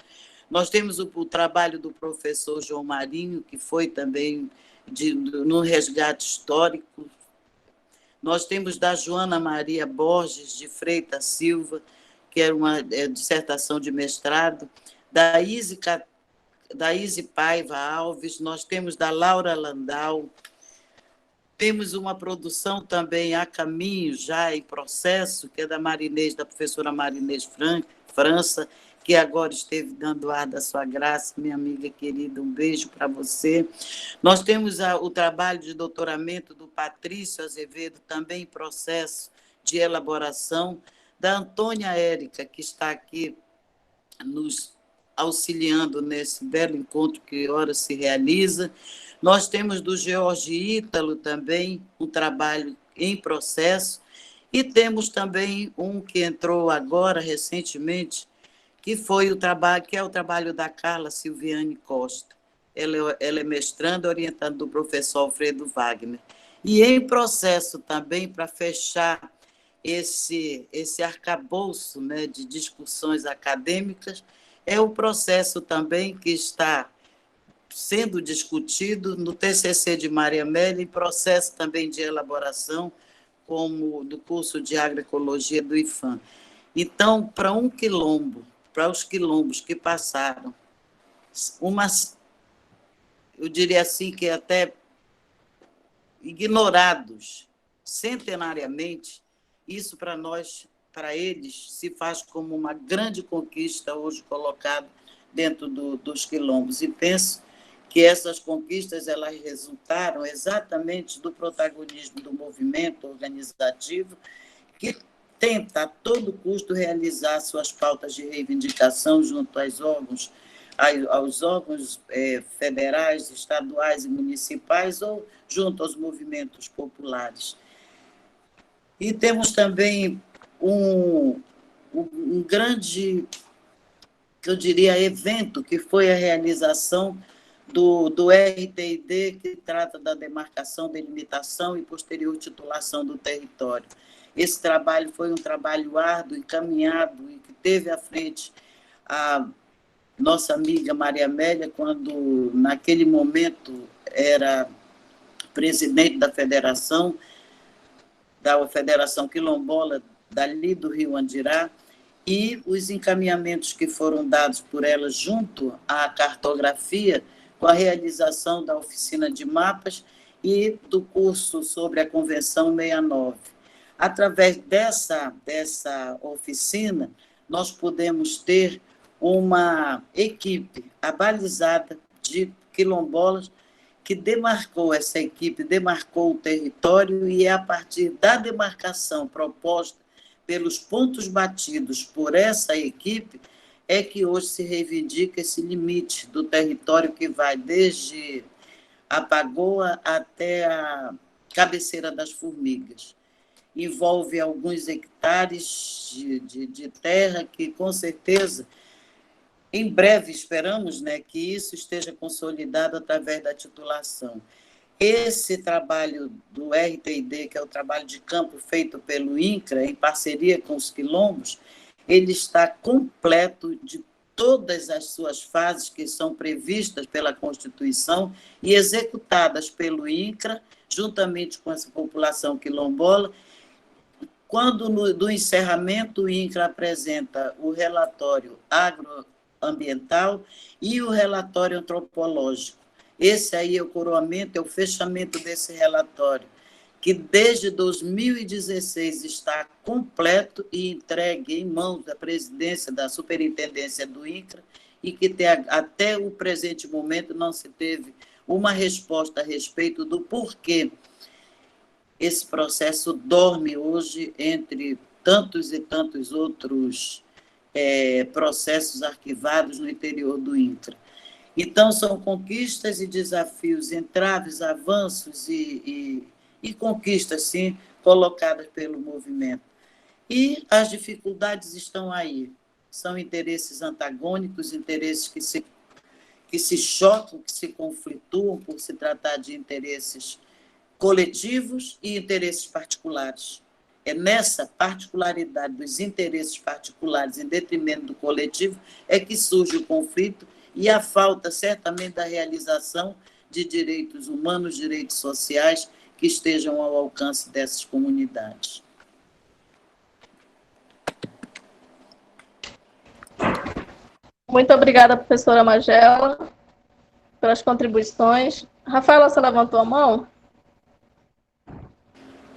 Nós temos o trabalho do professor João Marinho, que foi também no resgate histórico. Nós temos da Joana Maria Borges de Freitas Silva, que era uma dissertação de mestrado, da Izzy Paiva Alves, nós temos da Laura Landau, temos uma produção também a caminho, já em processo, que é da professora Marinês França, que agora esteve dando ar da sua graça, minha amiga querida, um beijo para você. Nós temos o trabalho de doutoramento do Patrício Azevedo, também em processo de elaboração, da Antônia Érica, que está aqui nos auxiliando nesse belo encontro que ora se realiza. Nós temos do Jorge Ítalo também um trabalho em processo, e temos também um que entrou agora, recentemente, que é o trabalho da Carla Silviane Costa. Ela é mestranda orientada do professor Alfredo Wagner. E em processo também, para fechar esse arcabouço, né, de discussões acadêmicas, é o processo também que está sendo discutido no TCC de Maria Amélia, em processo também de elaboração, como do curso de agroecologia do IFAM. Então, para os quilombos que passaram, eu diria assim, que até ignorados centenariamente, isso para nós para eles se faz como uma grande conquista hoje colocada dentro dos quilombos. E penso que essas conquistas elas resultaram exatamente do protagonismo do movimento organizativo que tenta a todo custo realizar suas pautas de reivindicação junto aos órgãos federais, estaduais e municipais ou junto aos movimentos populares. E temos também um grande, que eu diria, evento, que foi a realização do RTID, que trata da demarcação, delimitação e posterior titulação do território. Esse trabalho foi um trabalho árduo, encaminhado, e que teve à frente a nossa amiga Maria Amélia, quando, naquele momento, era presidente da Federação Quilombola, dali do Rio Andirá, e os encaminhamentos que foram dados por ela junto à cartografia, com a realização da oficina de mapas e do curso sobre a Convenção 69. Através dessa oficina, nós podemos ter uma equipe abalizada de quilombolas que demarcou o território, e é a partir da demarcação proposta pelos pontos batidos por essa equipe é que hoje se reivindica esse limite do território que vai desde a Pagoa até a Cabeceira das Formigas. Envolve alguns hectares de terra que, com certeza, em breve esperamos, né, que isso esteja consolidado através da titulação. Esse trabalho do RTID, que é o trabalho de campo feito pelo INCRA, em parceria com os quilombos, ele está completo de todas as suas fases que são previstas pela Constituição e executadas pelo INCRA, juntamente com essa população quilombola. Quando, do encerramento, o INCRA apresenta o relatório agroambiental e o relatório antropológico. Esse aí é o coroamento, é o fechamento desse relatório, que desde 2016 está completo e entregue em mãos da presidência da superintendência do INCRA, e que até o presente momento não se teve uma resposta a respeito do porquê esse processo dorme hoje entre tantos e tantos outros processos arquivados no interior do INCRA. Então, são conquistas e desafios, entraves, avanços e conquistas, sim, colocadas pelo movimento. E as dificuldades estão aí. São interesses antagônicos, interesses que se chocam, que se conflituam por se tratar de interesses coletivos e interesses particulares. É nessa particularidade dos interesses particulares em detrimento do coletivo é que surge o conflito e a falta, certamente, da realização de direitos humanos, direitos sociais, que estejam ao alcance dessas comunidades. Muito obrigada, professora Magela, pelas contribuições. Rafaela, você levantou a mão?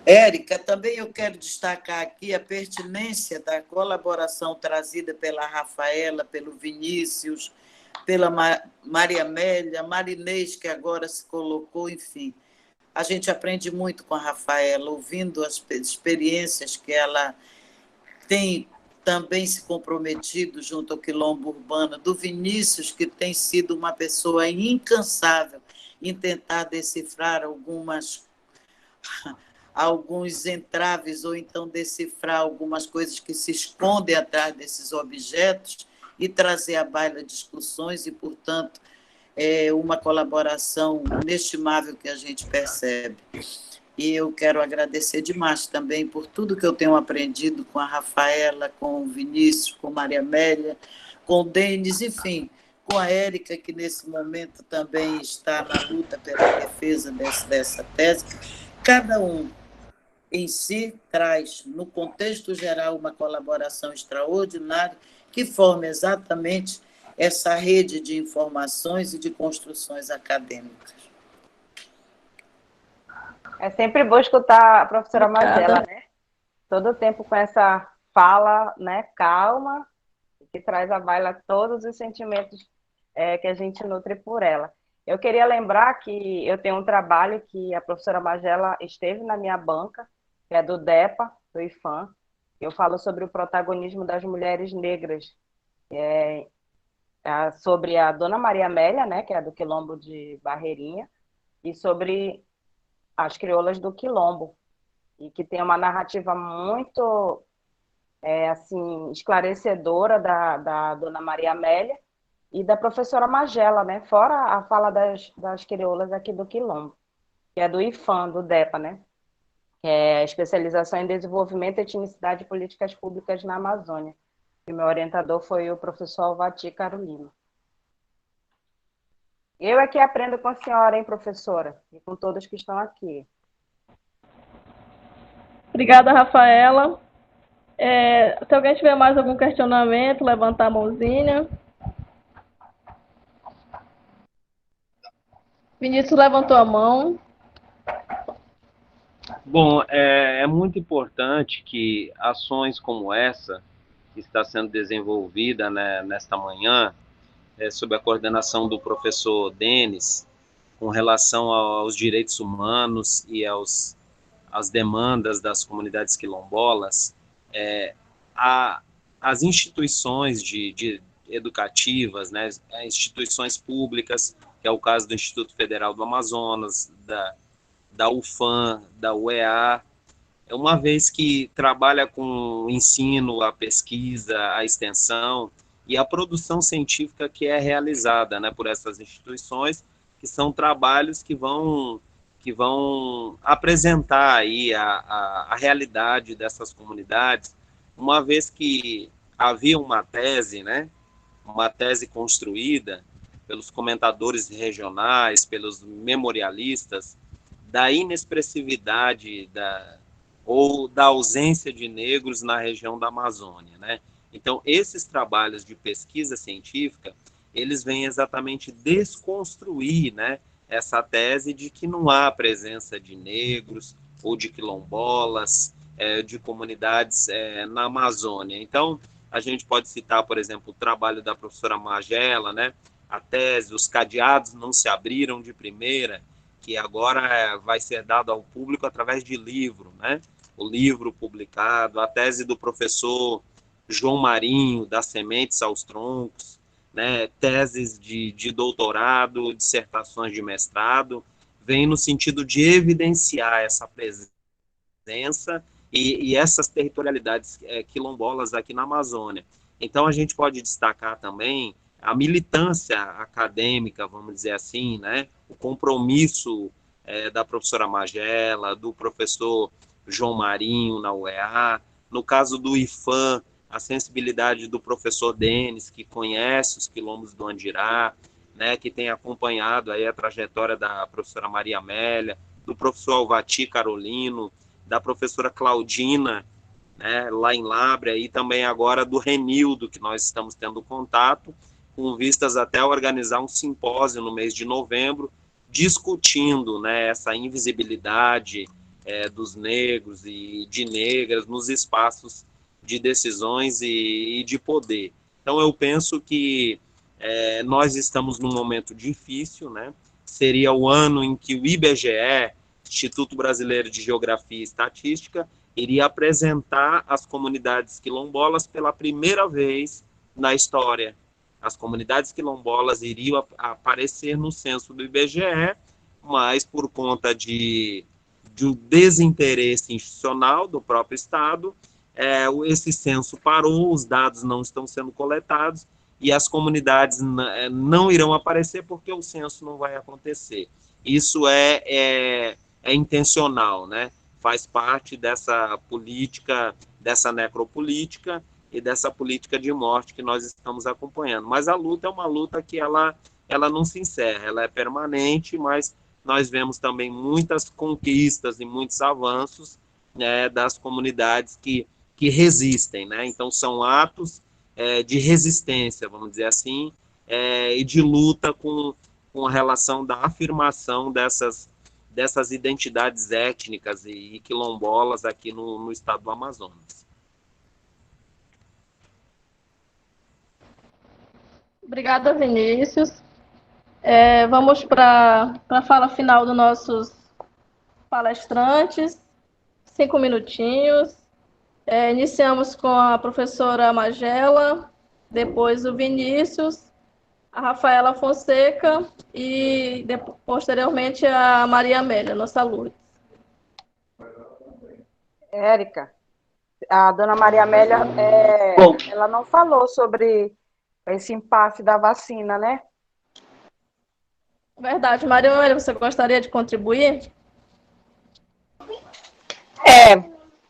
Érica, também eu quero destacar aqui a pertinência da colaboração trazida pela Rafaela, pelo Vinícius, pela Maria Amélia, Marinês, que agora se colocou, enfim. A gente aprende muito com a Rafaela, ouvindo as experiências que ela tem também se comprometido junto ao Quilombo Urbano, do Vinícius, que tem sido uma pessoa incansável em tentar decifrar alguns entraves, ou então decifrar algumas coisas que se escondem atrás desses objetos e trazer à baila discussões e, portanto, uma colaboração inestimável que a gente percebe. E eu quero agradecer demais também por tudo que eu tenho aprendido com a Rafaela, com o Vinícius, com Maria Amélia, com o Denis, enfim, com a Érica, que nesse momento também está na luta pela defesa dessa tese. Cada um em si traz, no contexto geral, uma colaboração extraordinária que forma exatamente essa rede de informações e de construções acadêmicas. É sempre bom escutar a professora Magela, né? Todo o tempo com essa fala, né, calma, que traz à baila todos os sentimentos que a gente nutre por ela. Eu queria lembrar que eu tenho um trabalho que a professora Magela esteve na minha banca, que é do DEPA, do IFAM. Eu falo sobre o protagonismo das mulheres negras, sobre a Dona Maria Amélia, né, que é do Quilombo de Barreirinha, e sobre as crioulas do Quilombo, e que tem uma narrativa muito assim, esclarecedora da Dona Maria Amélia e da professora Magela, né? Fora a fala das crioulas aqui do Quilombo, que é do IFAM, do DEPA, né? Que é especialização em desenvolvimento, etnicidade e políticas públicas na Amazônia. E meu orientador foi o professor Alvati Carolina. Eu é que aprendo com a senhora, hein, professora? E com todos que estão aqui. Obrigada, Rafaela. Se alguém tiver mais algum questionamento, levantar a mãozinha. Vinícius levantou a mão. Bom, é muito importante que ações como essa, que está sendo desenvolvida, né, nesta manhã, sob a coordenação do professor Denis, com relação aos direitos humanos e às demandas das comunidades quilombolas, as instituições de educativas, né, instituições públicas, que é o caso do Instituto Federal do Amazonas, da UFAM, da UEA, uma vez que trabalha com o ensino, a pesquisa, a extensão e a produção científica que é realizada, né, por essas instituições, que são trabalhos que vão apresentar aí a realidade dessas comunidades, uma vez que havia uma tese, né, uma tese construída pelos comentadores regionais, pelos memorialistas, da inexpressividade ou da ausência de negros na região da Amazônia, né? Então, esses trabalhos de pesquisa científica, eles vêm exatamente desconstruir, né, essa tese de que não há presença de negros ou de quilombolas, de comunidades na Amazônia. Então, a gente pode citar, por exemplo, o trabalho da professora Magela, né, a tese, os cadeados não se abriram de primeira, que agora vai ser dado ao público através de livro, né? O livro publicado, a tese do professor João Marinho, das sementes aos troncos, né? Teses de doutorado, dissertações de mestrado, vem no sentido de evidenciar essa presença e essas territorialidades quilombolas aqui na Amazônia. Então, a gente pode destacar também a militância acadêmica, vamos dizer assim, né? O compromisso da professora Magela, do professor João Marinho na UEA, no caso do IFAM, a sensibilidade do professor Denis, que conhece os quilombos do Andirá, né, que tem acompanhado aí a trajetória da professora Maria Amélia, do professor Alvati Carolino, da professora Claudina, né, lá em Lábrea, e também agora do Renildo, que nós estamos tendo contato, com vistas até organizar um simpósio no mês de novembro, discutindo, né, essa invisibilidade dos negros e de negras nos espaços de decisões e de poder. Então, eu penso que nós estamos num momento difícil, né? Seria o ano em que o IBGE, Instituto Brasileiro de Geografia e Estatística, iria apresentar as comunidades quilombolas pela primeira vez na história. As comunidades quilombolas iriam aparecer no censo do IBGE, mas por conta de um desinteresse institucional do próprio Estado, esse censo parou, os dados não estão sendo coletados e as comunidades não irão aparecer porque o censo não vai acontecer. Isso é intencional, né? Faz parte dessa política, dessa necropolítica e dessa política de morte que nós estamos acompanhando. Mas a luta é uma luta que ela não se encerra, ela é permanente, mas nós vemos também muitas conquistas e muitos avanços, né, das comunidades que resistem, né? Então, são atos de resistência, vamos dizer assim, e de luta com a relação da afirmação dessas identidades étnicas e quilombolas aqui no estado do Amazonas. Obrigada, Vinícius. Vamos para a fala final dos nossos palestrantes. 5 minutinhos. Iniciamos com a professora Magela, depois o Vinícius, a Rafaela Fonseca e posteriormente a Maria Amélia, nossa Lourdes. Érica, a dona Maria Amélia, ela não falou sobre esse impasse da vacina, né? Verdade. Maria Amélia, você gostaria de contribuir?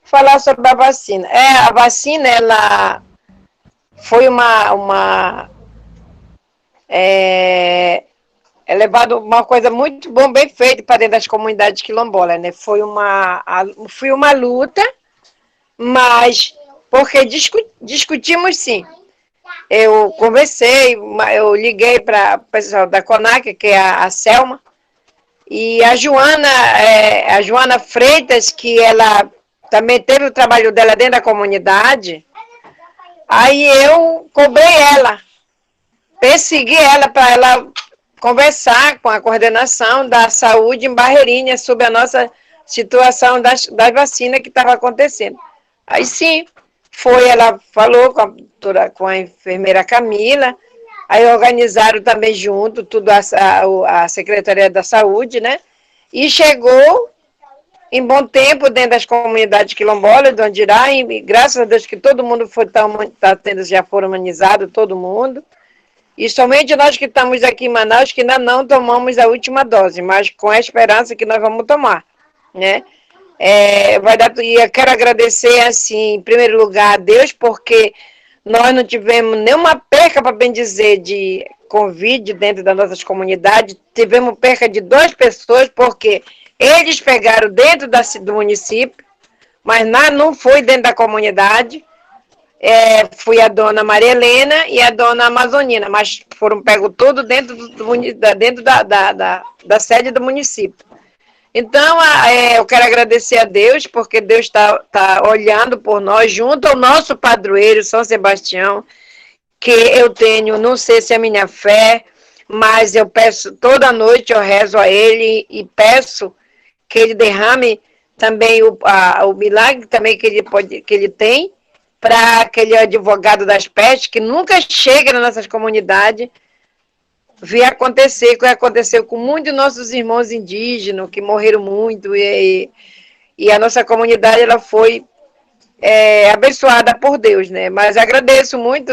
Falar sobre a vacina. A vacina, ela foi levado uma coisa muito bom, bem feita para dentro das comunidades quilombolas, né? Foi uma luta, mas porque discutimos sim. Eu conversei, eu liguei para o pessoal da CONAC, que é a Selma, e a Joana Freitas, que ela também teve o trabalho dela dentro da comunidade. Aí eu cobrei ela, persegui ela para ela conversar com a coordenação da saúde em Barreirinha sobre a nossa situação das vacinas que estava acontecendo. Aí sim, ela falou com a enfermeira Camila, aí organizaram também junto tudo a Secretaria da Saúde, né? E chegou em bom tempo dentro das comunidades quilombolas, do Andirá, e graças a Deus que todo mundo já foram imunizados, todo mundo. E somente nós que estamos aqui em Manaus, que ainda não tomamos a última dose, mas com a esperança que nós vamos tomar, né? E eu quero agradecer, assim, em primeiro lugar, a Deus, porque nós não tivemos nenhuma perca, para bem dizer, de Covid dentro das nossas comunidades. Tivemos perca de 2 pessoas, porque eles pegaram dentro do município, mas não foi dentro da comunidade. Foi a dona Maria Helena e a dona Amazonina, mas foram pegos tudo dentro da sede do município. Então, eu quero agradecer a Deus, porque Deus está olhando por nós, junto ao nosso padroeiro, São Sebastião, que eu tenho, não sei se é a minha fé, mas eu peço, toda noite eu rezo a ele e peço que ele derrame também o milagre também que ele tem, para aquele advogado das pestes, que nunca chega nas nossas comunidades, ver acontecer o que aconteceu com muitos de nossos irmãos indígenas, que morreram muito, e a nossa comunidade ela foi abençoada por Deus, né? Mas agradeço muito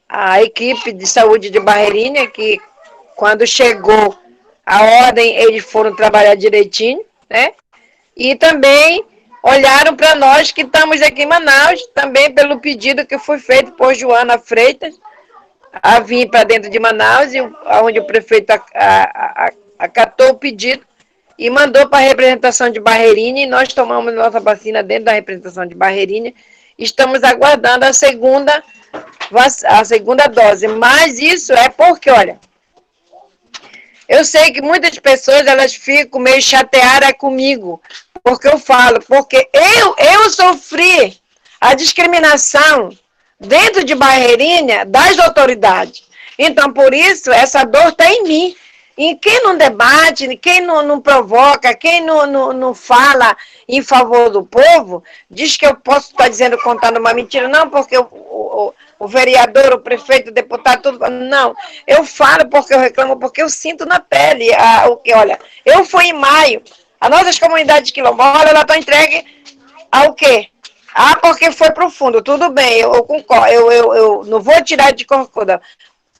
a equipe de saúde de Barreirinha, que quando chegou a ordem, eles foram trabalhar direitinho, né? E também olharam para nós que estamos aqui em Manaus, também pelo pedido que foi feito por Joana Freitas, a vir para dentro de Manaus, onde o prefeito acatou o pedido e mandou para a representação de Barreirinha, e nós tomamos nossa vacina dentro da representação de Barreirinha. Estamos aguardando a segunda dose, mas isso é porque, olha, eu sei que muitas pessoas elas ficam meio chateadas comigo, porque eu falo, porque eu sofri a discriminação dentro de Barreirinha das autoridades. Então, por isso, essa dor está em mim. E quem não debate, quem não provoca, quem não fala em favor do povo, diz que eu posso estar dizendo, contando uma mentira. Não, porque o vereador, o prefeito, o deputado, tudo. Não, eu falo porque eu reclamo, porque eu sinto na pele. Olha, eu fui em maio, as nossas comunidades quilombolas, elas estão entregues ao quê? Porque foi profundo, tudo bem, eu concordo, eu não vou tirar de concordar.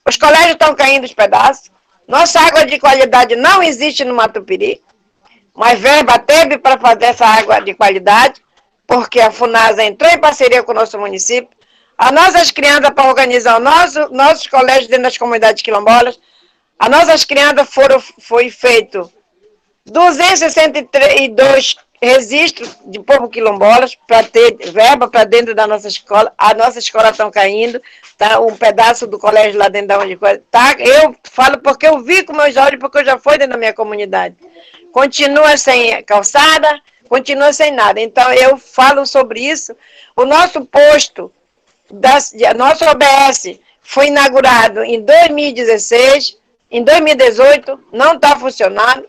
Os colégios estão caindo os pedaços, nossa água de qualidade não existe no Matupiri, mas verba teve para fazer essa água de qualidade, porque a FUNASA entrou em parceria com o nosso município, as nossas crianças para organizar nossos colégios dentro das comunidades quilombolas, as nossas crianças foi feito 262 registros de povo quilombolas para ter verba para dentro da nossa escola. A nossa escola está caindo, tá um pedaço do colégio lá dentro da onde tá. Eu falo porque eu vi com meus olhos, porque eu já fui dentro da minha comunidade. Continua sem calçada, continua sem nada. Então eu falo sobre isso. O nosso posto nosso OBS foi inaugurado em 2016, em 2018, não está funcionando,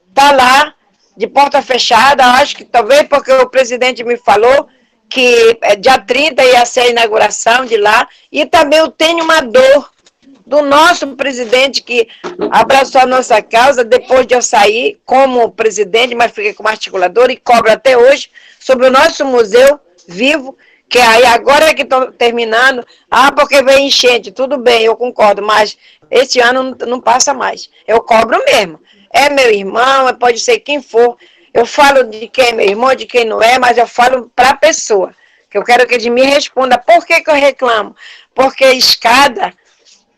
está lá, de porta fechada, acho que talvez porque o presidente me falou que dia 30 ia ser a inauguração de lá, e também eu tenho uma dor do nosso presidente que abraçou a nossa causa depois de eu sair como presidente, mas fiquei como articulador e cobro até hoje sobre o nosso museu vivo, que aí agora é que estou terminando, porque vem enchente, tudo bem, eu concordo, mas esse ano não passa mais, eu cobro mesmo, é meu irmão, pode ser quem for, eu falo de quem é meu irmão, de quem não é, mas eu falo para a pessoa, que eu quero que ele me responda por que eu reclamo, porque a escada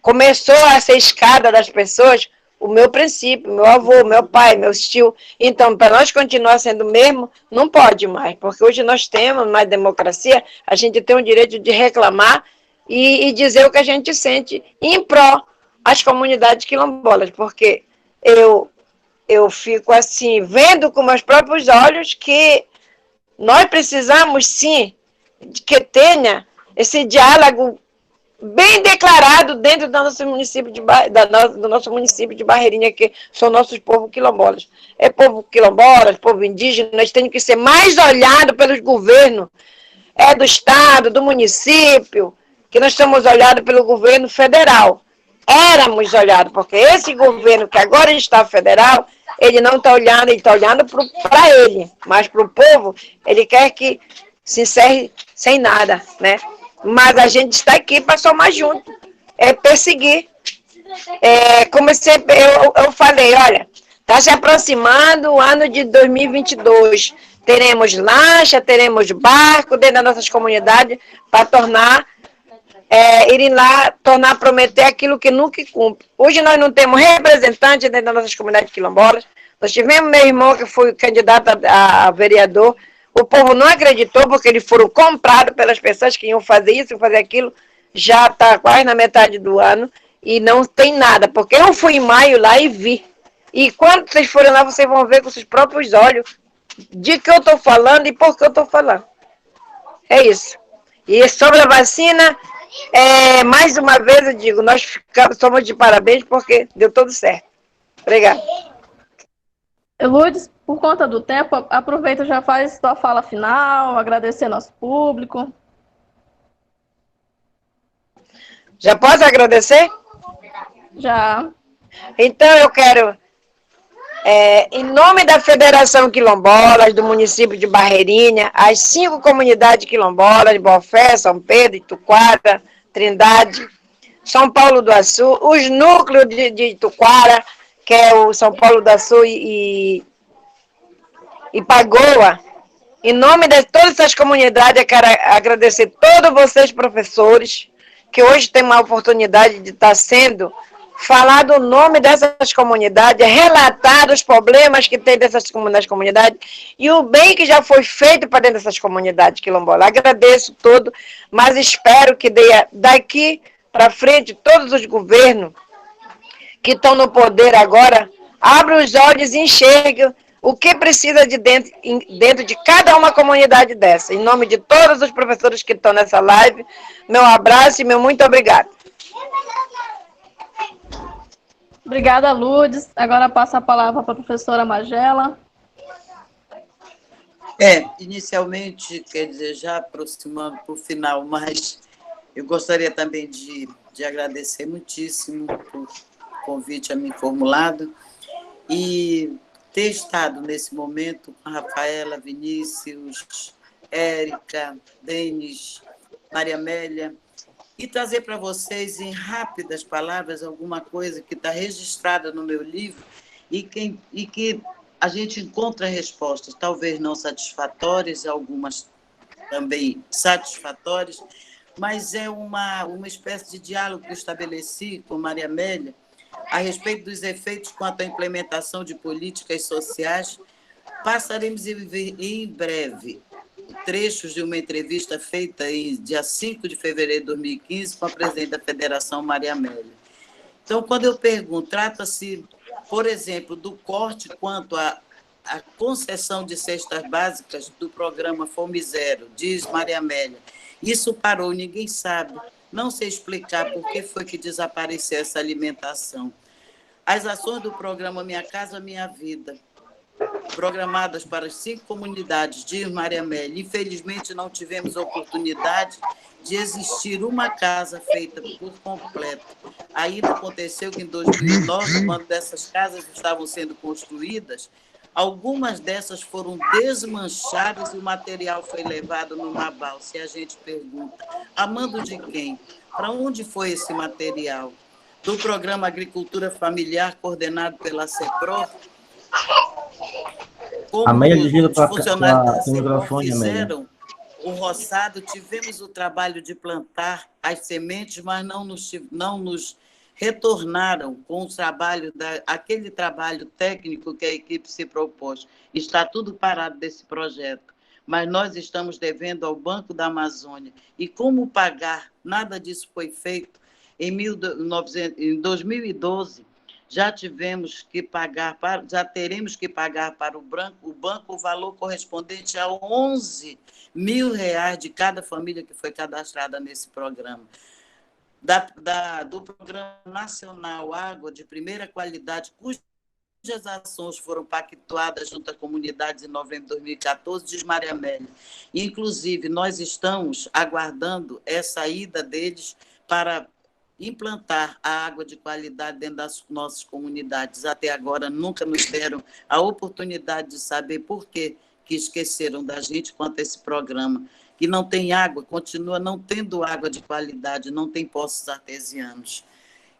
começou a ser escada das pessoas, o meu princípio, meu avô, meu pai, meus tios. Então, para nós continuar sendo o mesmo, não pode mais, porque hoje nós temos mais democracia, a gente tem o direito de reclamar e dizer o que a gente sente em pró às comunidades quilombolas, porque eu fico assim, vendo com meus próprios olhos que nós precisamos sim de que tenha esse diálogo bem declarado dentro do nosso município de Barreirinha, que são nossos povos quilombolas. É povo quilombolas, povo indígena, nós temos que ser mais olhados pelos governos, do estado, do município, que nós somos olhados pelo governo federal. Éramos olhados, porque esse governo que agora está federal, ele não está olhando, ele está olhando para ele, mas para o povo, ele quer que se encerre sem nada, né? Mas a gente está aqui para somar junto, perseguir. Como sempre eu falei, olha, está se aproximando o ano de 2022, teremos lancha, teremos barco dentro das nossas comunidades para irem lá, prometer aquilo que nunca cumpre. Hoje nós não temos representante dentro das nossas comunidades quilombolas, nós tivemos meu irmão que foi candidato a vereador, o povo não acreditou porque eles foram comprados pelas pessoas que iam fazer isso, fazer aquilo, já está quase na metade do ano e não tem nada, porque eu fui em maio lá e vi. E quando vocês forem lá, vocês vão ver com seus próprios olhos de que eu estou falando e por que eu estou falando. É isso. E sobre a vacina, mais uma vez eu digo, nós somos de parabéns porque deu tudo certo. Obrigada. Lourdes, por conta do tempo, aproveita e já faz sua fala final, agradecer nosso público. Já posso agradecer? Já. Então eu quero, em nome da Federação Quilombolas, do município de Barreirinha, as 5 comunidades quilombolas, Bofé, São Pedro, Ituquara, Trindade, São Paulo do Açu, os núcleos de Ituquara, que é o São Paulo do Açu e Pagoa, em nome de todas essas comunidades, eu quero agradecer a todos vocês, professores, que hoje tem uma oportunidade de estar sendo falado o nome dessas comunidades, relatar os problemas que tem dessas comunidades e o bem que já foi feito para dentro dessas comunidades quilombolas. Agradeço todo, mas espero que daqui para frente todos os governos que estão no poder agora abram os olhos e enxerguem o que precisa de dentro de cada uma comunidade dessa. Em nome de todos os professores que estão nessa live, meu abraço e meu muito obrigado. Obrigada, Lourdes. Agora passa a palavra para a professora Magela. Inicialmente, quer dizer, já aproximando para o final, mas eu gostaria também de agradecer muitíssimo por convite a mim formulado e ter estado nesse momento com a Rafaela, Vinícius, Érica, Denis, Maria Amélia, e trazer para vocês, em rápidas palavras, alguma coisa que está registrada no meu livro e que a gente encontra respostas, talvez não satisfatórias, algumas também satisfatórias, mas é uma espécie de diálogo que eu estabeleci com Maria Amélia a respeito dos efeitos quanto à implementação de políticas sociais. Passaremos a ver em breve trechos de uma entrevista feita em dia 5 de fevereiro de 2015 com a presidente da Federação, Maria Amélia. Então, quando eu pergunto, trata-se, por exemplo, do corte quanto a concessão de cestas básicas do programa Fome Zero, diz Maria Amélia. Isso parou, ninguém sabe. Não sei explicar por que foi que desapareceu essa alimentação. As ações do programa Minha Casa Minha Vida, programadas para as 5 comunidades, diz Maria Amélia. Infelizmente, não tivemos oportunidade de existir uma casa feita por completo. Ainda aconteceu que, em 2009, quando essas casas estavam sendo construídas, algumas dessas foram desmanchadas e o material foi levado numa balsa. E a gente pergunta, a mando de quem? Para onde foi esse material? Do programa Agricultura Familiar, coordenado pela CEPRO, como os funcionários da CEPRO fizeram o roçado, tivemos o trabalho de plantar as sementes, mas não nos retornaram com o trabalho, aquele trabalho técnico que a equipe se propôs. Está tudo parado desse projeto, mas nós estamos devendo ao Banco da Amazônia. E como pagar? Nada disso foi feito. Em 2012, já teremos que pagar para o banco o valor correspondente a 11 mil reais de cada família que foi cadastrada nesse programa. Do Programa Nacional Água de Primeira Qualidade, cujas ações foram pactuadas junto à comunidade em novembro de 2014, diz Maria Amélia. Inclusive, nós estamos aguardando essa ida deles para implantar a água de qualidade dentro das nossas comunidades. Até agora, nunca nos deram a oportunidade de saber por que esqueceram da gente quanto a esse programa, que não tem água, continua não tendo água de qualidade, não tem poços artesianos.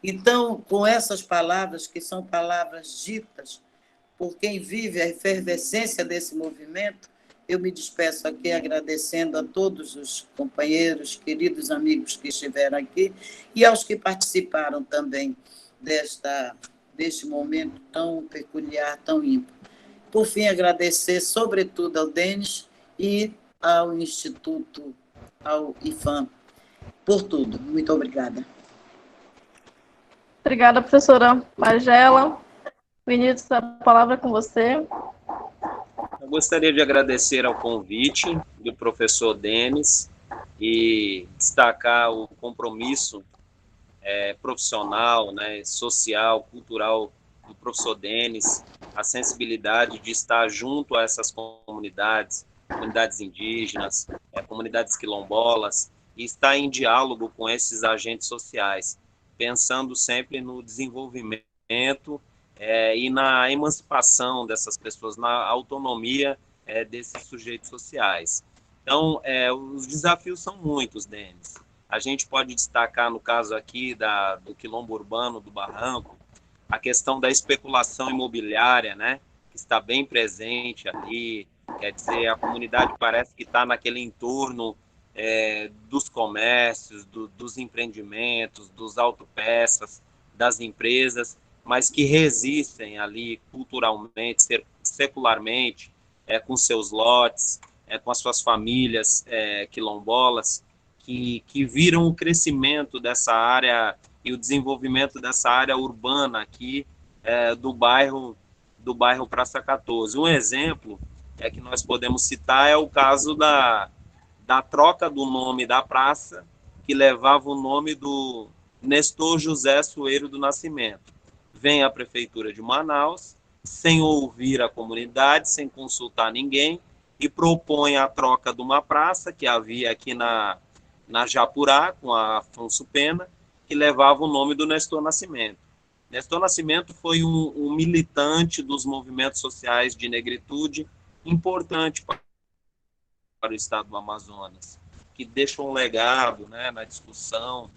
Então, com essas palavras, que são palavras ditas por quem vive a efervescência desse movimento, eu me despeço aqui agradecendo a todos os companheiros, queridos amigos que estiveram aqui e aos que participaram também deste momento tão peculiar, tão ímpar. Por fim, agradecer, sobretudo, ao Denis e ao Instituto, ao IFAM, por tudo. Muito obrigada. Obrigada, professora Magela. Vinícius, a palavra é com você. Eu gostaria de agradecer ao convite do professor Denis e destacar o compromisso profissional, né, social, cultural do professor Denis, a sensibilidade de estar junto a essas comunidades indígenas, comunidades quilombolas, e estar em diálogo com esses agentes sociais, pensando sempre no desenvolvimento e na emancipação dessas pessoas, na autonomia desses sujeitos sociais. Então, os desafios são muitos, Denis. A gente pode destacar, no caso aqui do quilombo urbano do Barranco, a questão da especulação imobiliária, né, que está bem presente ali. Quer dizer, a comunidade parece que está naquele entorno dos comércios, dos empreendimentos, dos autopeças, das empresas, mas que resistem ali culturalmente, secularmente, com seus lotes, com as suas famílias quilombolas, que viram o crescimento dessa área e o desenvolvimento dessa área urbana aqui do bairro Praça 14. Um exemplo que nós podemos citar é o caso da troca do nome da praça, que levava o nome do Nestor José Soeiro do Nascimento. Vem a Prefeitura de Manaus, sem ouvir a comunidade, sem consultar ninguém, e propõe a troca de uma praça que havia aqui na Japurá, com a Afonso Pena, que levava o nome do Nestor Nascimento. Nestor Nascimento foi um militante dos movimentos sociais de negritude importante para o estado do Amazonas, que deixa um legado, né, na discussão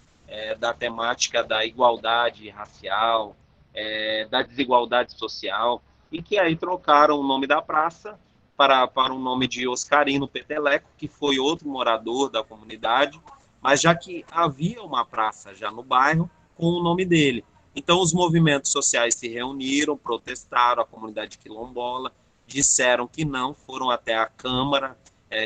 da temática da igualdade racial, da desigualdade social, e que aí trocaram o nome da praça para o nome de Oscarino Peteleco, que foi outro morador da comunidade, mas já que havia uma praça já no bairro com o nome dele. Então os movimentos sociais se reuniram, protestaram, a comunidade quilombola, disseram que não, foram até a Câmara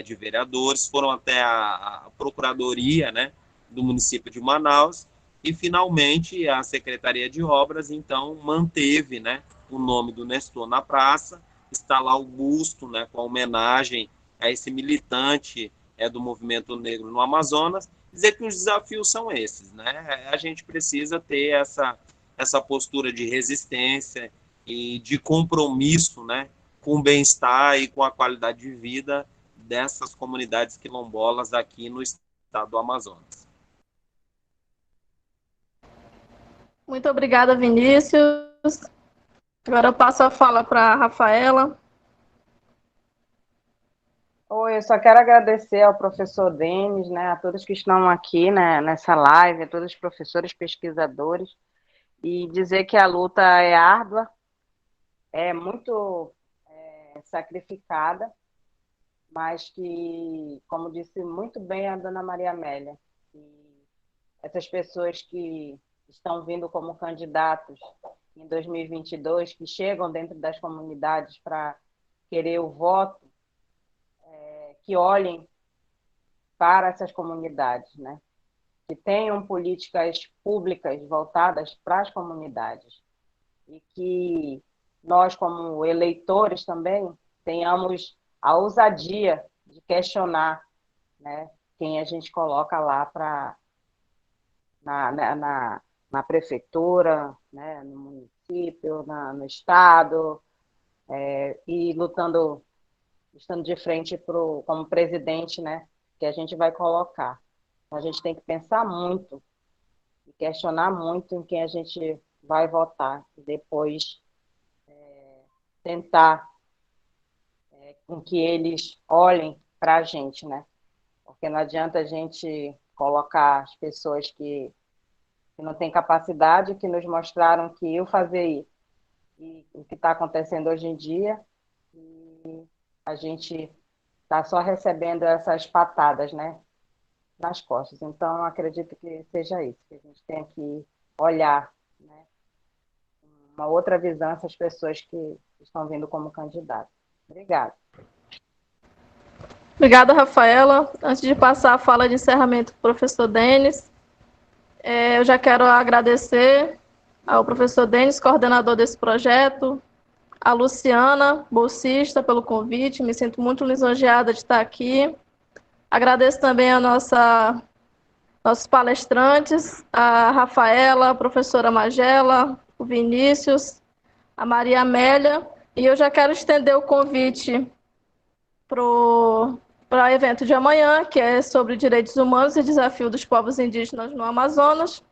de Vereadores, foram até a Procuradoria, né, do município de Manaus, e finalmente a Secretaria de Obras, então, manteve, né, o nome do Nestor na praça, está lá o busto, né, com a homenagem a esse militante do movimento negro no Amazonas, dizer que os desafios são esses, né? A gente precisa ter essa postura de resistência e de compromisso, né, com o bem-estar e com a qualidade de vida dessas comunidades quilombolas aqui no estado do Amazonas. Muito obrigada, Vinícius. Agora eu passo a fala para a Rafaela. Oi, eu só quero agradecer ao professor Denis, né, a todos que estão aqui, né, nessa live, a todos os professores, pesquisadores, e dizer que a luta é árdua, é muito sacrificada, mas que, como disse muito bem a dona Maria Amélia, que essas pessoas que estão vindo como candidatos em 2022, que chegam dentro das comunidades para querer o voto, que olhem para essas comunidades, né? Que tenham políticas públicas voltadas para as comunidades e que nós, como eleitores também, tenhamos a ousadia de questionar, né, quem a gente coloca lá na prefeitura, né, no município, no estado, e lutando, estando de frente como presidente, né, que a gente vai colocar. Então, a gente tem que pensar muito e questionar muito em quem a gente vai votar e depois tentar com que eles olhem para a gente, né? Porque não adianta a gente colocar as pessoas que não têm capacidade, que nos mostraram que eu fazer e o que está acontecendo hoje em dia, e a gente está só recebendo essas patadas, né, nas costas. Então, acredito que seja isso, que a gente tem que olhar, né, uma outra visão essas pessoas que estão vindo como candidatos. Obrigada. Obrigada, Rafaela. Antes de passar a fala de encerramento para o professor Denis, eu já quero agradecer ao professor Denis, coordenador desse projeto, a Luciana, bolsista, pelo convite. Me sinto muito lisonjeada de estar aqui. Agradeço também a nossos palestrantes, a Rafaela, a professora Magela, o Vinícius, a Maria Amélia. E eu já quero estender o convite para o evento de amanhã, que é sobre direitos humanos e desafio dos povos indígenas no Amazonas.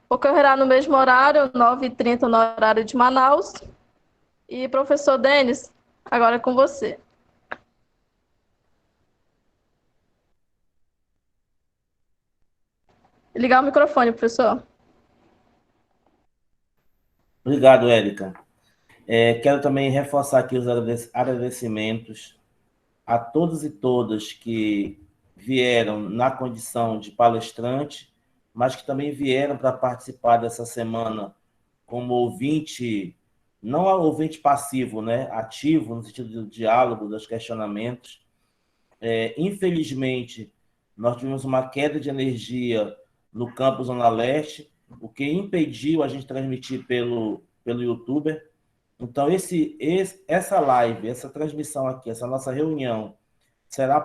Ocorrerá no mesmo horário, 9h30, no horário de Manaus. E, professor Denis, agora é com você. Ligar o microfone, professor. Obrigado, Érica. Quero também reforçar aqui os agradecimentos a todos e todas que vieram na condição de palestrante, mas que também vieram para participar dessa semana como ouvinte, não ouvinte passivo, né? Ativo, no sentido do diálogo, dos questionamentos. Infelizmente, nós tivemos uma queda de energia no campus Zona Leste, o que impediu a gente transmitir pelo YouTuber. Então, essa live, essa transmissão aqui, essa nossa reunião, será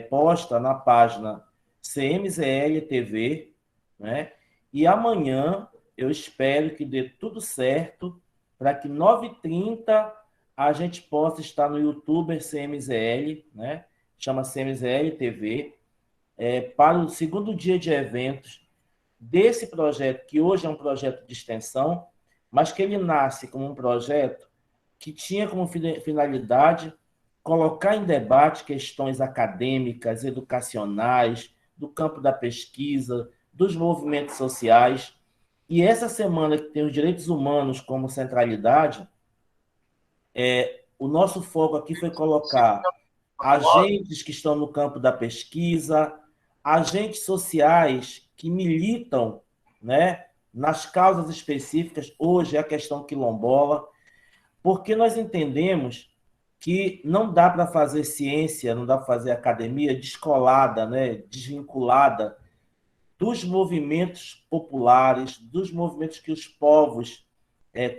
posta na página CMZL TV, né? E amanhã eu espero que dê tudo certo para que 9h30 a gente possa estar no YouTuber CMZL, né? Chama CMZL TV, para o segundo dia de eventos desse projeto, que hoje é um projeto de extensão, mas que ele nasce como um projeto que tinha como finalidade colocar em debate questões acadêmicas, educacionais, do campo da pesquisa, dos movimentos sociais. E essa semana que tem os direitos humanos como centralidade, o nosso foco aqui foi colocar agentes que estão no campo da pesquisa, agentes sociais que militam, né, nas causas específicas. Hoje é a questão quilombola, porque nós entendemos que não dá para fazer ciência, não dá para fazer academia descolada, né, desvinculada dos movimentos populares, dos movimentos que os povos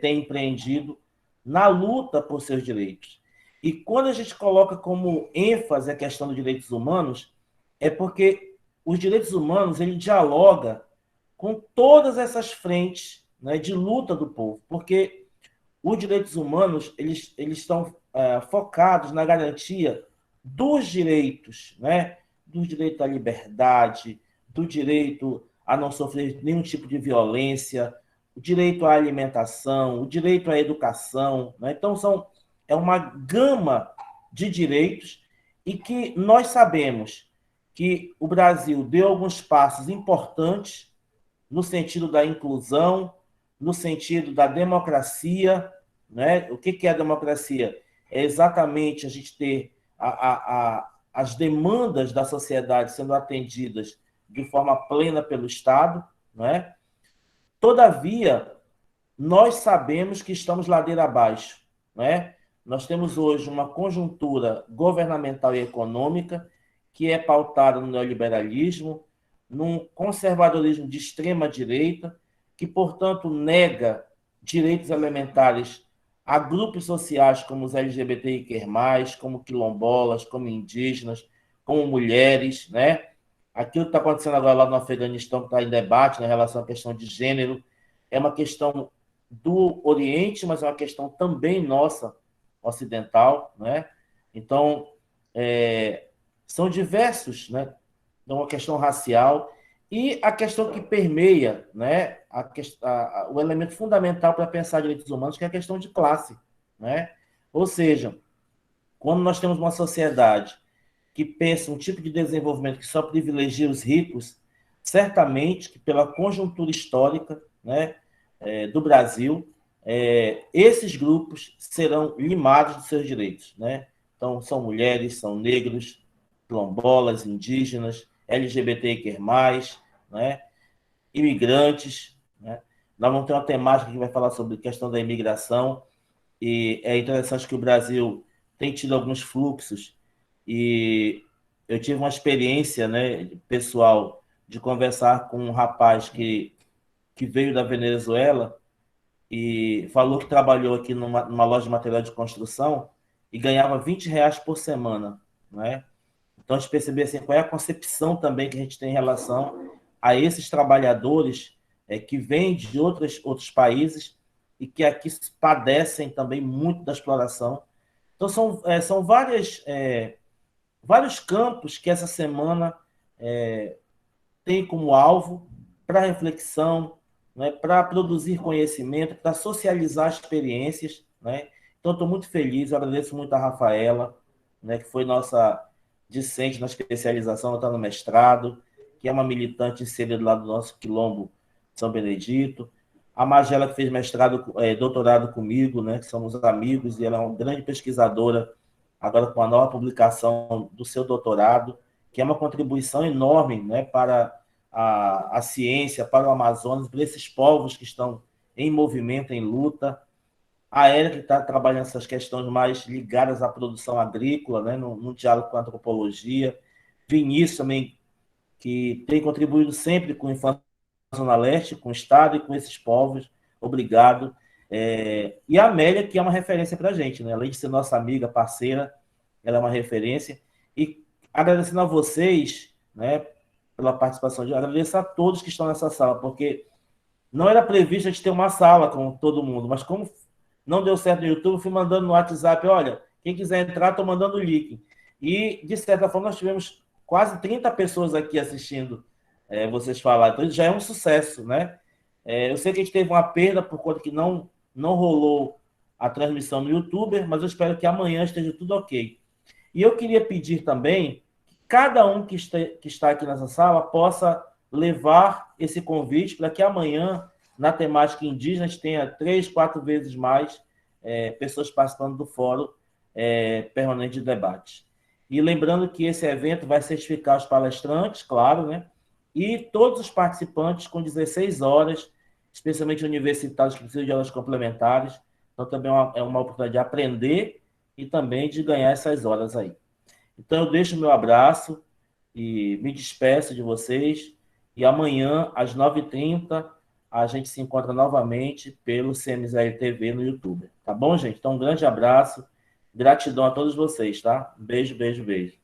têm empreendido na luta por seus direitos. E quando a gente coloca como ênfase a questão dos direitos humanos, é porque os direitos humanos, ele dialoga com todas essas frentes, né, de luta do povo, porque os direitos humanos, eles estão focados na garantia dos direitos, né, do direito à liberdade, do direito a não sofrer nenhum tipo de violência, o direito à alimentação, o direito à educação, né? Então, é uma gama de direitos e que nós sabemos que o Brasil deu alguns passos importantes no sentido da inclusão, no sentido da democracia, né? O que é a democracia? É exatamente a gente ter as demandas da sociedade sendo atendidas de forma plena pelo Estado, né? Todavia, nós sabemos que estamos ladeira abaixo, né? Nós temos hoje uma conjuntura governamental e econômica que é pautada no neoliberalismo, num conservadorismo de extrema direita, que, portanto, nega direitos elementares a grupos sociais como os LGBTIQ+, como quilombolas, como indígenas, como mulheres, né? Aquilo que está acontecendo agora lá no Afeganistão, que está em debate, né, em relação à questão de gênero, é uma questão do Oriente, mas é uma questão também nossa, ocidental, né? Então, são diversos, né? É uma questão racial e a questão que permeia, né, o elemento fundamental para pensar direitos humanos, que é a questão de classe, né? Ou seja, quando nós temos uma sociedade que pensa um tipo de desenvolvimento que só privilegia os ricos, certamente que pela conjuntura histórica, né, do Brasil, esses grupos serão limados dos seus direitos, né? Então, são mulheres, são negros, quilombolas, indígenas, LGBTIQ+, né? Imigrantes, né? Nós vamos ter uma temática que vai falar sobre a questão da imigração, e é interessante que o Brasil tem tido alguns fluxos, e eu tive uma experiência, né, pessoal de conversar com um rapaz que veio da Venezuela e falou que trabalhou aqui numa loja de material de construção e ganhava R$ 20 por semana, né? Então, a gente percebeu assim, qual é a concepção também que a gente tem em relação a esses trabalhadores que vêm de outros países e que aqui padecem também muito da exploração. Então, são vários campos que essa semana tem como alvo para reflexão, né, para produzir conhecimento, para socializar experiências, né? Então, estou muito feliz, eu agradeço muito a Rafaela, né, que foi nossa discente na especialização, está no mestrado, que é uma militante inserida lá do nosso quilombo São Benedito. A Magela, que fez doutorado comigo, né, que somos amigos, e ela é uma grande pesquisadora, agora com a nova publicação do seu doutorado, que é uma contribuição enorme, né, para a ciência, para o Amazonas, para esses povos que estão em movimento, em luta. A Érica, que está trabalhando essas questões mais ligadas à produção agrícola, né, no diálogo com a antropologia. Vinícius também, que tem contribuído sempre com a Infância Zona Leste, com o Estado e com esses povos. Obrigado. E a Amélia, que é uma referência para a gente, né? Além de ser nossa amiga, parceira, ela é uma referência. E agradecendo a vocês, né, pela participação, agradeço a todos que estão nessa sala, porque não era previsto a gente ter uma sala com todo mundo, mas como não deu certo no YouTube, fui mandando no WhatsApp, olha, quem quiser entrar, estou mandando o link. E, de certa forma, nós tivemos quase 30 pessoas aqui assistindo vocês falarem. Então, já é um sucesso, né? Eu sei que a gente teve uma perda por conta que não rolou a transmissão no YouTube, mas eu espero que amanhã esteja tudo ok. E eu queria pedir também que cada um que está aqui nessa sala possa levar esse convite para que amanhã, na temática indígena, a gente tenha 3, 4 vezes mais pessoas participando do Fórum Permanente de Debate. E lembrando que esse evento vai certificar os palestrantes, claro, né? E todos os participantes com 16 horas, especialmente universitários que precisam de aulas complementares. Então, também é uma oportunidade de aprender e também de ganhar essas horas aí. Então, eu deixo o meu abraço e me despeço de vocês. E amanhã, às 9h30, a gente se encontra novamente pelo CMZL TV no YouTube. Tá bom, gente? Então, um grande abraço Gratidão a todos vocês, tá? Beijo, beijo, beijo.